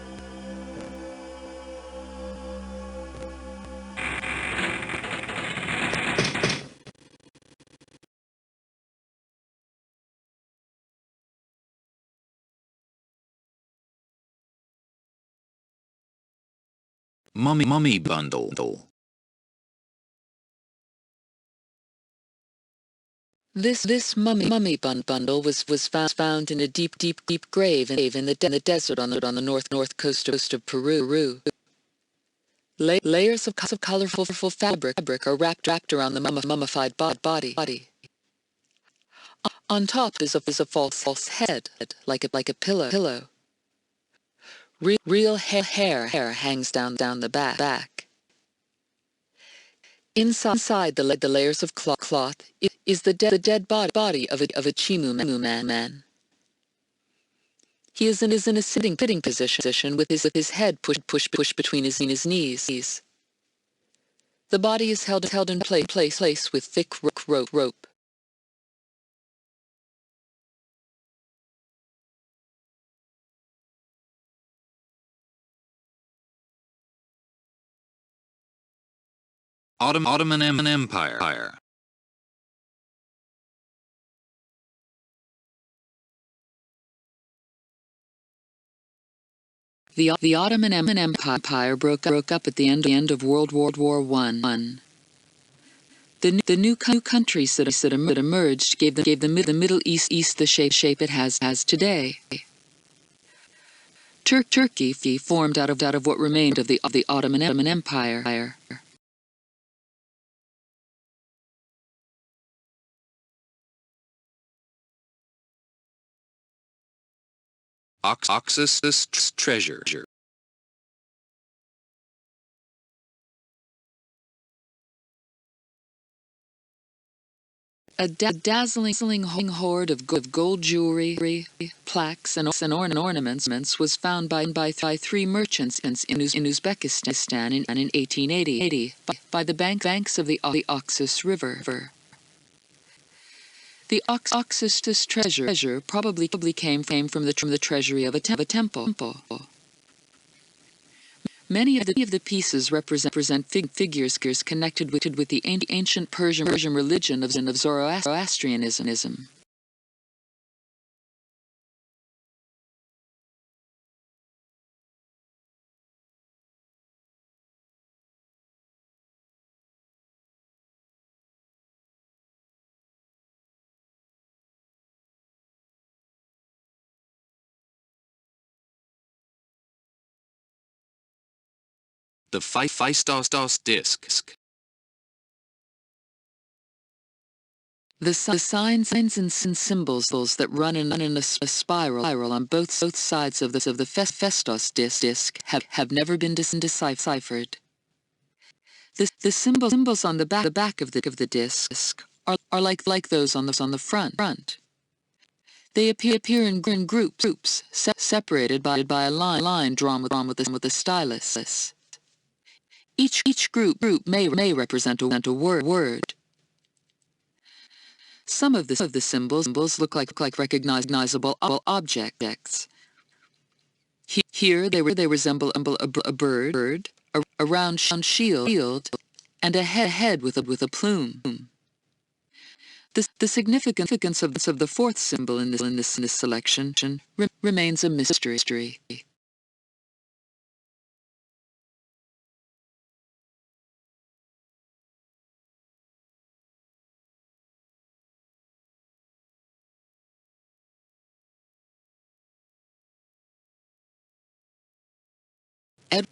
Mummy bundle. This mummy bundle was found in a deep grave in the desert on the north coast of Peru. Layers of colorful fabric are wrapped around the mummified body. On top is a false head, like a pillow. Real hair hangs down the back. Inside the layers of cloth is the dead body of a Chimu man. He is in a sitting position with his head pushed between his knees. The body is held in place with thick rope. Ottoman Empire. The Ottoman Empire broke up at the end of World War I. The new countries that emerged gave the Middle East the shape it has today. Turkey formed out of what remained of the Ottoman Empire. Oxus treasure. A dazzling hoard of gold jewelry, plaques, and ornaments was found by three merchants in Uzbekistan in 1880 by the banks of the Oxus River. The Oxus treasure probably came from the treasury of a temple. Many of the pieces represent figures connected with the ancient Persian religion of Zoroastrianism. The Phaistos disc. The signs and symbols that run in a spiral on both sides of the Phaistos disc have never been deciphered. The symbols on the back of the disc are like those on the front. They appear in groups separated by a line drawn with a stylus. Each group may represent a word. Some of the symbols look like recognizable objects. Here they resemble a bird, a round shield, and a head with a plume. The significance of the fourth symbol in this selection remains a mystery.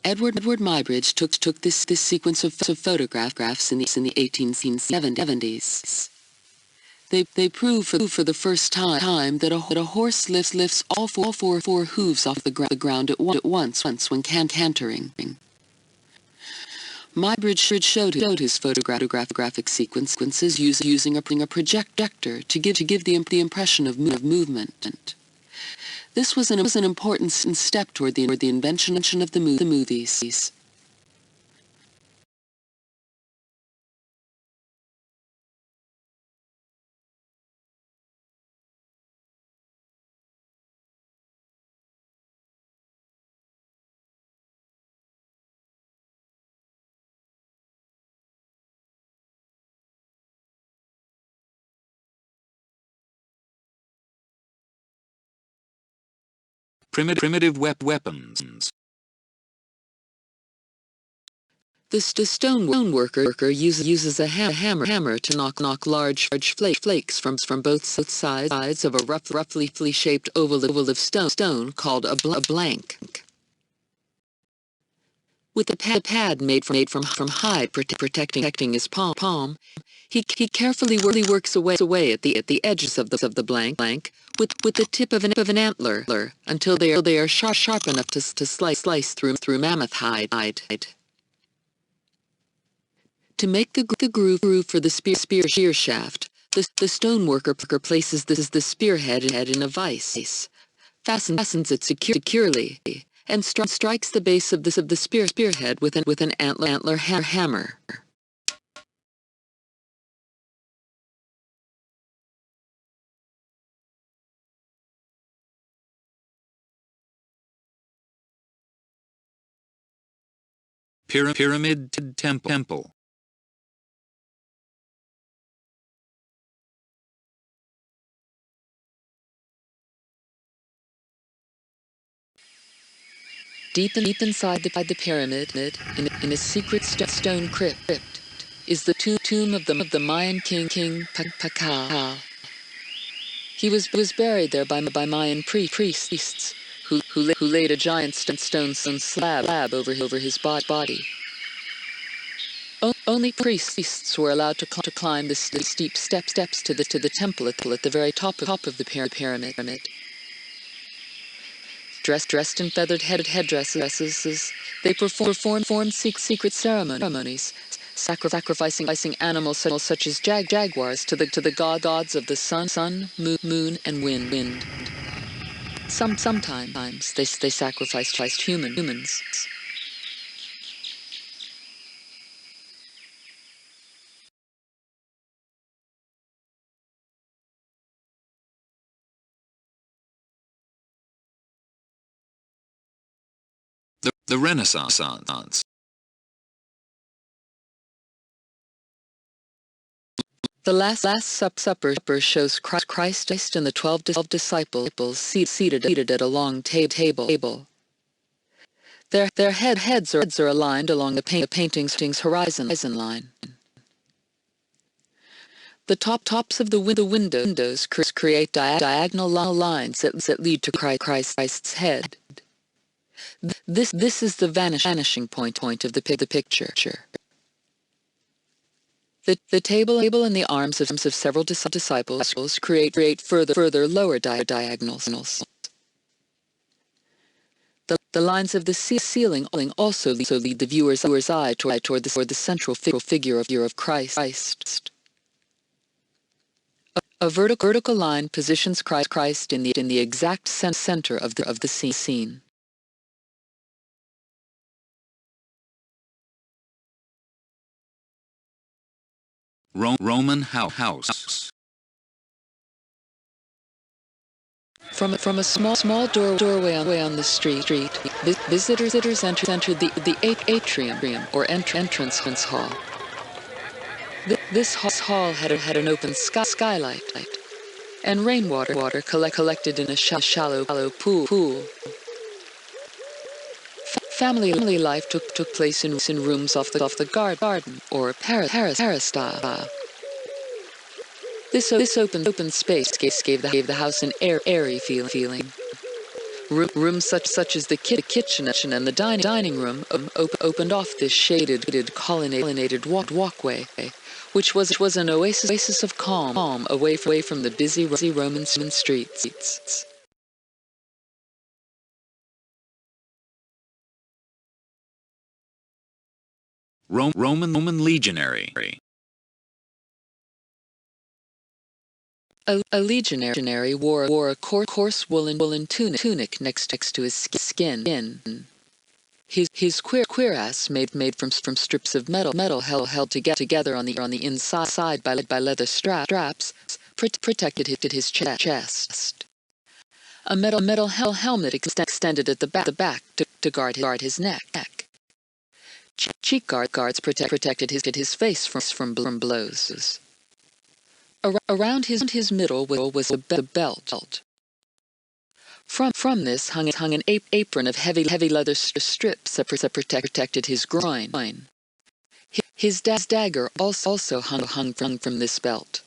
Edward Muybridge took this sequence of photographs in the 1870s. They prove for the first time that a horse lifts all four hooves off the ground at once when cantering. Muybridge showed his photographic sequences using a projector to give the impression of movement. This was an important step toward the invention of the movies. Primitive weapons. The stone worker uses a hammer to knock large flakes from both sides of a roughly shaped oval of stone called a blank. With a pad made from hide protecting his palm, he carefully works away at the edges of the blank with the tip of an antler until they are sharp enough to slice through mammoth hide. To make the groove for the spear shaft, the stoneworker places the spearhead in a vise, fastens it securely, and strikes the base of the spearhead with an antler hammer. Pyramid temple. Deep inside the pyramid, in a secret stone crypt, is the tomb of the Mayan king Pakal. He was buried there by Mayan priests who laid a giant stone slab over his body. Only priests were allowed to climb the steep steps to the temple at the very top of the pyramid. Dressed in feathered headdresses, they performed secret ceremonies, sacrificing animals such as jaguars to the gods of the sun, moon, and wind. Sometimes they sacrificed humans. The Renaissance. The Last Supper shows Christ and the 12 disciples seated at a long table. Their heads are aligned along the painting's horizon line. The tops of the windows create diagonal lines that lead to Christ's head. This is the vanishing point of the picture. The table and the arms of several disciples create further lower diagonals. The lines of the ceiling also lead the viewer's eye toward the central figure of Christ. A vertical line positions Christ in the exact center of the scene. Roman house. From a small doorway on the street, visitors enter the atrium or entrance hall. This hall had an open skylight and rainwater collected in a shallow pool. Family life took place in rooms off the garden or peristyle. This open space gave the house an airy feeling. Rooms such as the kitchen and the dining room opened off this shaded colonnaded walkway, which was an oasis of calm away from the busy Roman streets. Roman legionary. A legionary wore a coarse woolen tunic next to his skin. His cuirass made from strips of metal held together on the inside by leather straps protected his chest. A metal helmet extended at the back to guard his neck. Cheek guards protected his face from blows. Around his middle was a belt. From this hung an apron of heavy leather strips that protected his groin. His dagger also hung from this belt.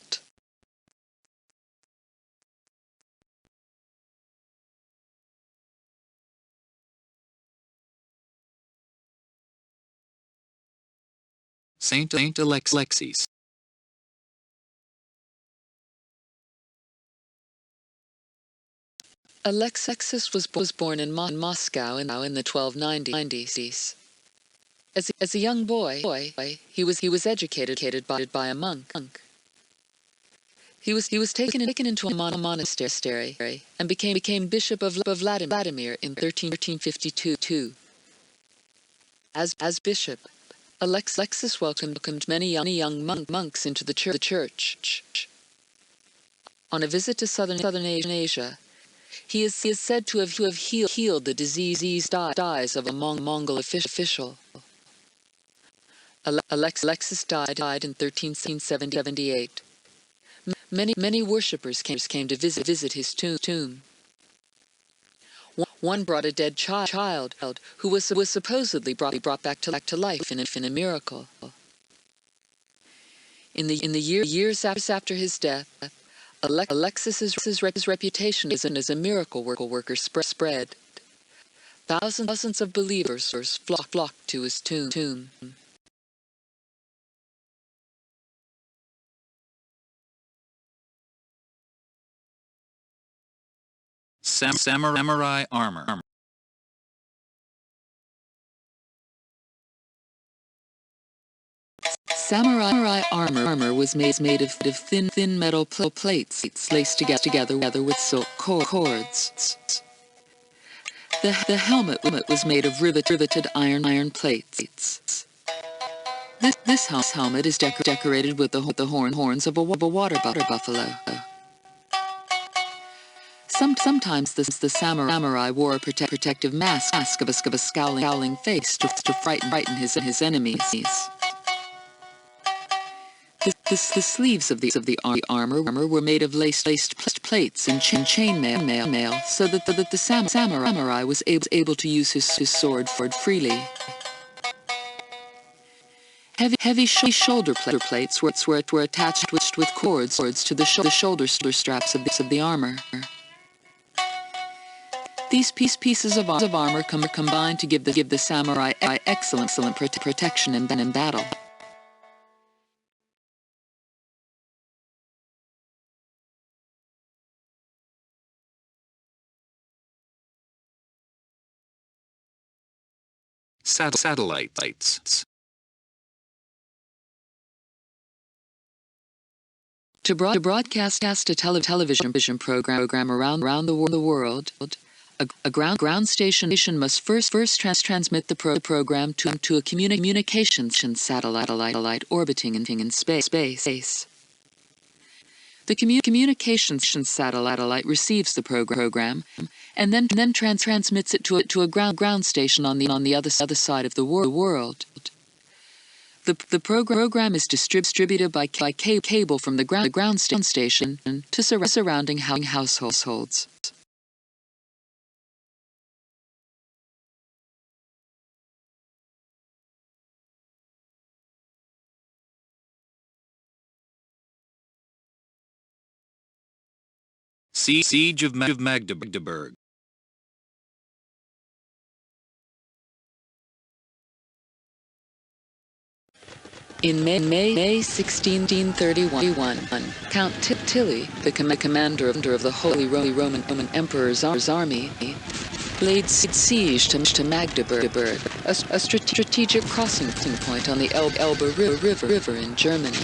Saint Alexis. Alexis was born in Moscow in the 1290s. As a young boy, he was educated by a monk. He was taken into a monastery and became bishop of Vladimir in 1352. As bishop, Alexis welcomed many young monks into the church. On a visit to southern Asia, he is said to have healed the diseased eyes of a Mongol official. Alexis died in 1378. Many worshippers came to visit his tomb. One brought a dead child who was supposedly brought back to life in a miracle. In the years after his death, Alexis's reputation as a miracle worker spread. Thousands of believers flocked to his tomb. Samurai armor. Samurai armor was made of thin metal plates laced together with silk cords. The helmet was made of riveted iron plates. This helmet is decorated with the horns of a water buffalo. Sometimes the samurai wore a protective mask of a scowling face to frighten his enemies. The sleeves of the armor were made of laced plates and chain mail, so that the samurai was able to use his sword freely. Heavy shoulder plates were attached with cords to the shoulder straps of the armor. These pieces of armor combine to give the samurai excellent protection in battle. Satellites. To broadcast a television program around the world, a ground station must first transmit the program to a communications satellite orbiting in space. The communications satellite receives the program and then transmits it to a ground station on the other side of the world. The program is distributed by cable from the ground station to surrounding households. Siege of Magdeburg. In May 1631, Count Tilly, the commander of the Holy Roman Emperor's army, laid siege to Magdeburg, a strategic crossing point on the Elbe River in Germany.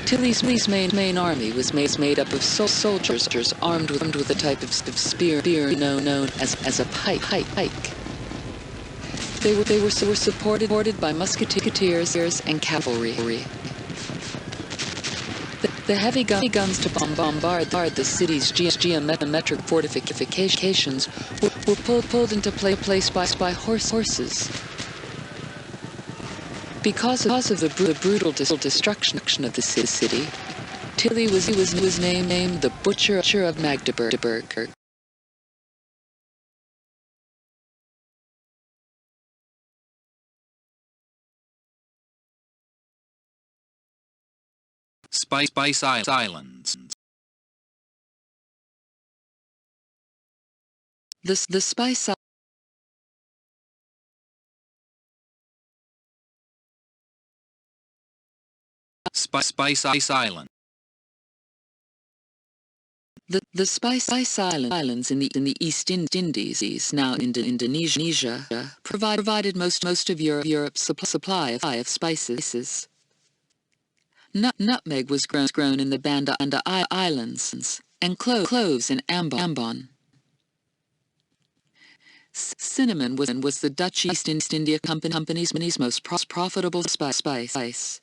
Tilly's main army was made up of soldiers armed with a type of spear known as a pike. They were supported by musketeers and cavalry. The heavy guns to bombard the city's geometric fortifications were pulled into place by horses. Because of the brutal destruction of the city, Tilly was named the Butcher of Magdeburg. Spice Islands. The Spice Island. The Spice Islands in the East Indies, now Indonesia, provided most of Europe's supply of spices. Nutmeg was grown in the Banda Islands, and cloves in Ambon. Cinnamon was the Dutch East India Company's most profitable spice.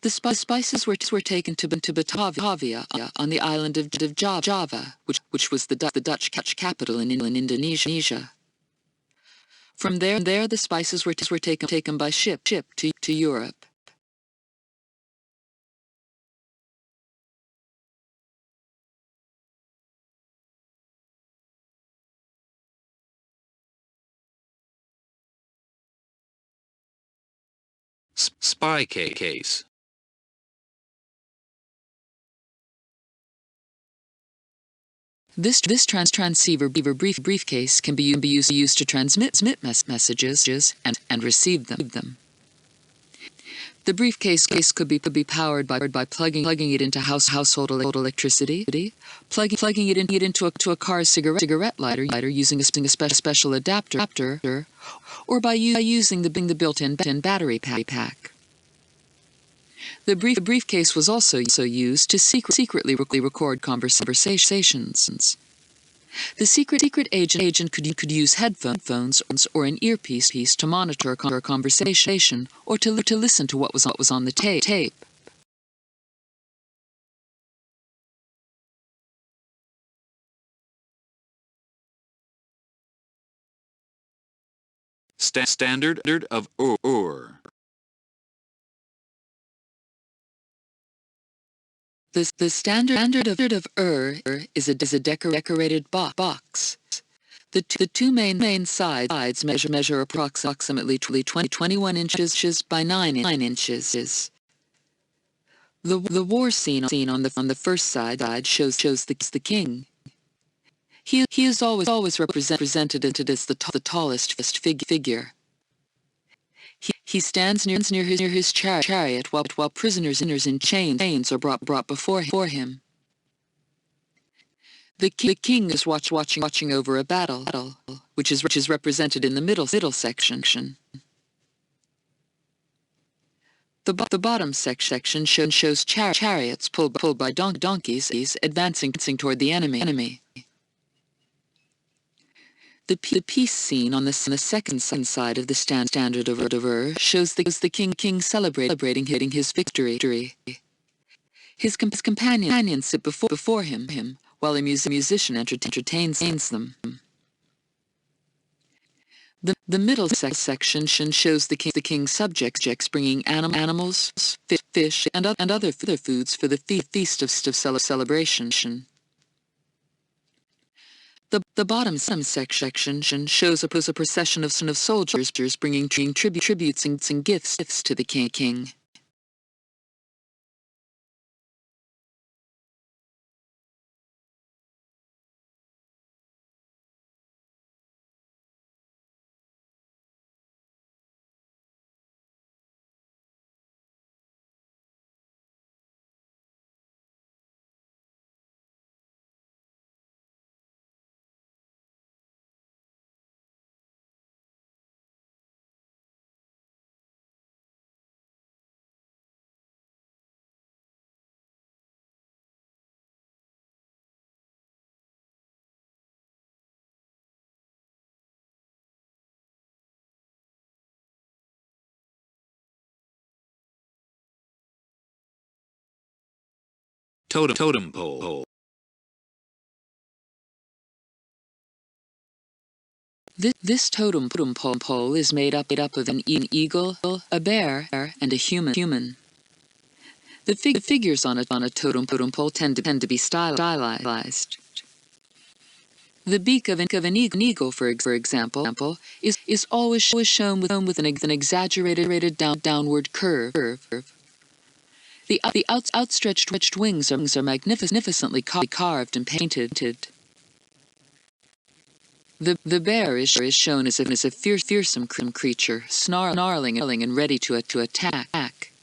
The spices were taken to Batavia on the island of Java, which was the Dutch capital in Indonesia. From there, the spices were taken by ship to Europe. Spy case. This transceiver briefcase can be used to transmit messages and receive them. The briefcase could be powered by plugging it into household electricity, plugging it into a car's cigarette lighter using a special adapter, or by using the built-in battery pack. The briefcase was also used to secretly record conversations. The secret agent could use headphones or an earpiece to monitor a conversation or to listen to what was on the tape. Standard of Ur. The standard of Ur is a decorated box. The two main sides measure approximately 21 inches by 9 inches. The war scene on the first side shows the king. He is always represented as the tallest figure. He stands near his chariot while prisoners in chains are brought before him. The king is watching over a battle, which is represented in the middle section. The bottom section shows chariots pulled by donkeys advancing toward the enemy. The peace scene on the second side of the standard of Ur shows the king celebrating his victory. His companions sit before him while a musician entertains them. The middle section shows the king's subjects bringing animals, fish, and other foods for the feast of celebration. The bottom section shows a procession of soldiers bringing tributes and gifts to the king. Totem pole. This totem pole is made up of an eagle, a bear, and a human. The figures on a totem pole tend to be stylized. The beak of an eagle, for example, is always shown with an exaggerated downward curve. The outstretched wings are magnificently carved and painted. The bear is shown as a fearsome creature, snarling and ready to attack.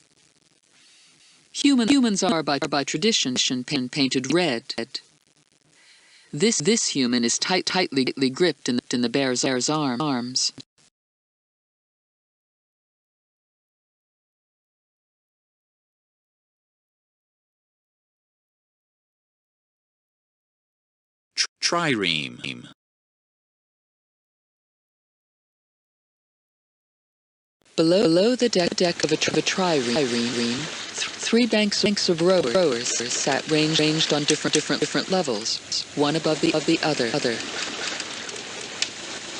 Humans are by tradition painted red. This human is tightly gripped in the bear's arms. Trireme. Below the deck of a trireme, three banks of rowers sat ranged on different levels, one above the other.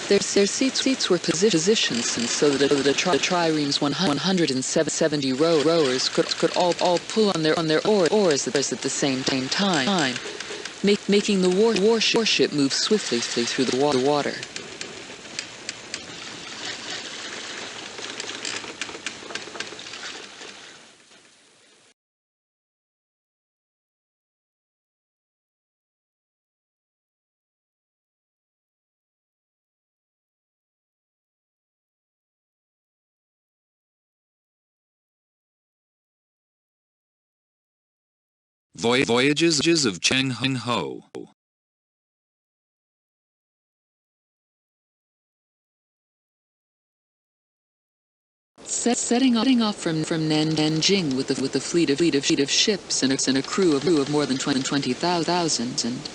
Their seats were positioned so that the trireme's 170 rowers could all pull on their oars at the same time, making the warship move swiftly through the water. Voyages of Cheng Ho. Setting off from Nanjing with a fleet of ships and a crew of more than 20,000, and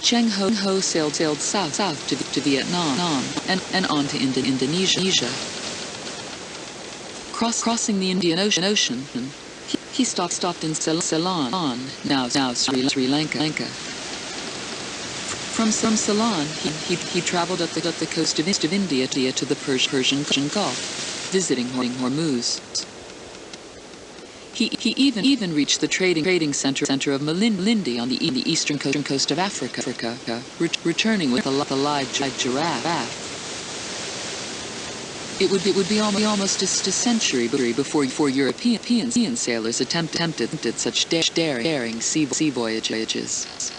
Cheng Ho sailed south to Vietnam and on to Indonesia. Crossing the Indian Ocean, he stopped in Ceylon, now Sri Lanka. From Ceylon, he traveled up the coast of India to the Persian Gulf, visiting Hormuz. He even reached the trading center of Malindi on the eastern coast of Africa, returning with a live giraffe. It would be almost a century before European sailors attempted such daring sea voyages.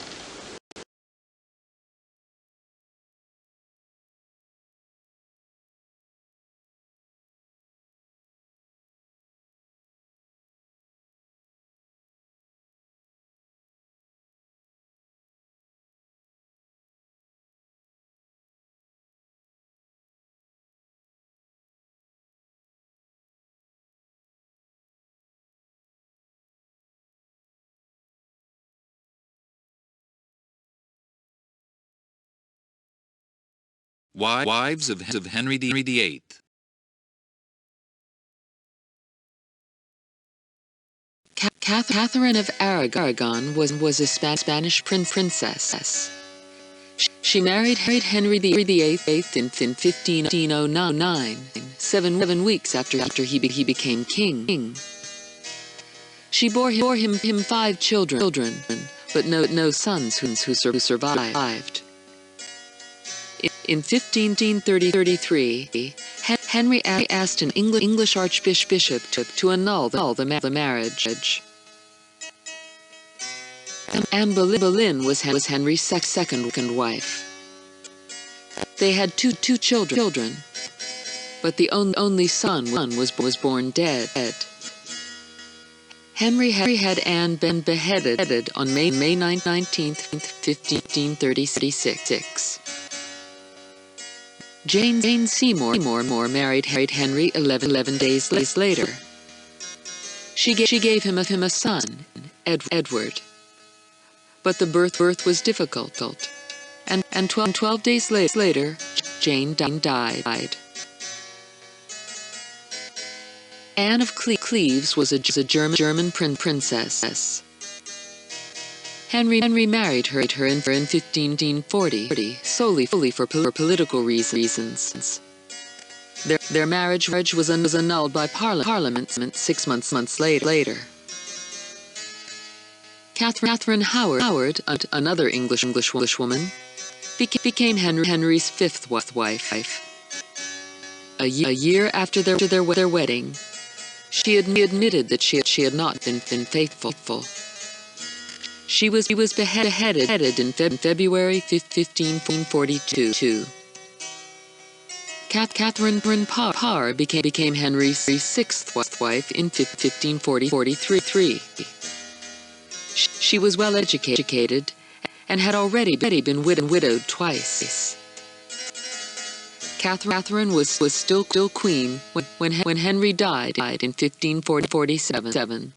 Wives of Henry VIII. Catherine of Aragon was a Spanish princess. She married Henry VIII in 1509, 7 weeks after he became king. She bore him 5 children, but no sons who survived. In 1533, Henry asked an English archbishop to annul the marriage. Anne Boleyn was Henry's second wife. They had two children, but the only son was born dead. Henry had Anne been beheaded on May 19th, 1536. Jane Seymour married Henry 11 days later. She gave him a son, Edward. But the birth was difficult, and 12 days later, Jane died. Anne of Cleves was a German princess. Henry married her in 1540 solely for political reasons. Their marriage was annulled by Parliament 6 months later. Catherine Howard, another English woman, became Henry's fifth wife. A year after their wedding, she admitted that she had not been faithful. She was beheaded in February 1542. Catherine Parr became Henry's sixth wife in 1543. She was well educated and had already been widowed twice. Catherine was still queen when Henry died in 1547.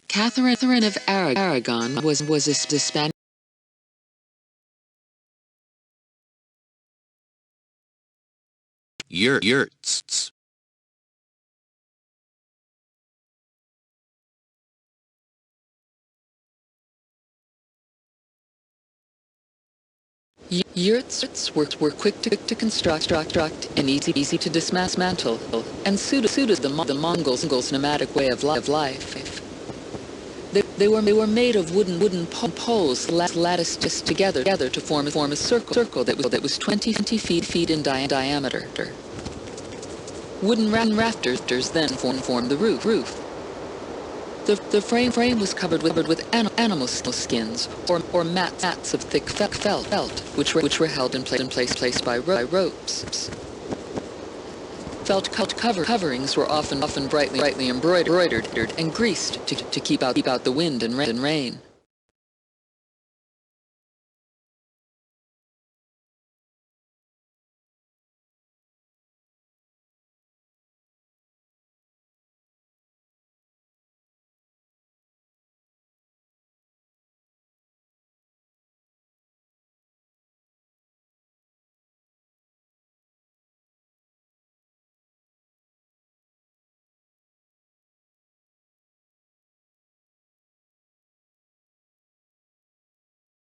Catherine of Aragon was a Spanish Yurts. Yurts were quick to construct and easy to dismantle, and suited the Mongols' nomadic way of life. They were made of wooden poles latticed together to form a circle that was 20 feet in diameter. Wooden rafters then formed the roof. The frame was covered with animal skins or mats of thick felt, which were held in place by ropes. Felt coverings were often brightly embroidered and greased to keep out the wind and rain.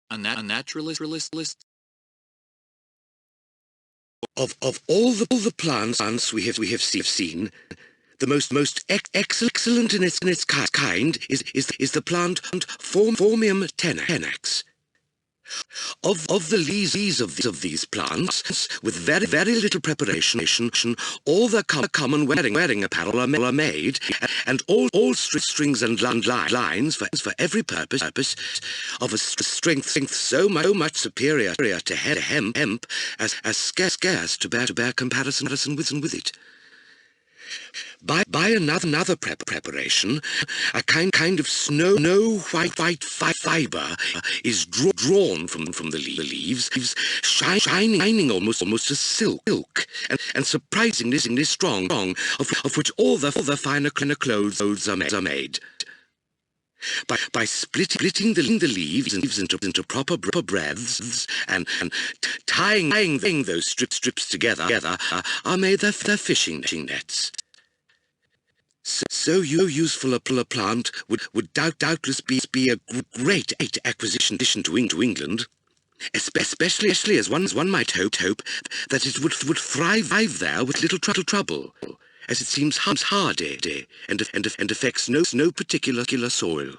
A naturalist. Of all the plants we have seen, the most excellent in its kind is the plant Phormium tenax. Of the leaves of these plants, with very little preparation, all their common wearing apparel are made, and all strings and lines for every purpose of a strength so much superior to hemp as scarce to bear comparison with it. By another preparation, a kind of snow white fiber is drawn from the leaves, shining almost as silk, and surprisingly strong, of which all the finer clothes are made. By splitting the leaves into proper breadths and tying those strips together are made their fishing nets. So useful a plant would doubtless be a great acquisition to England, especially as one might hope that it would thrive there with little trouble, as it seems hardy and affects no particular soil.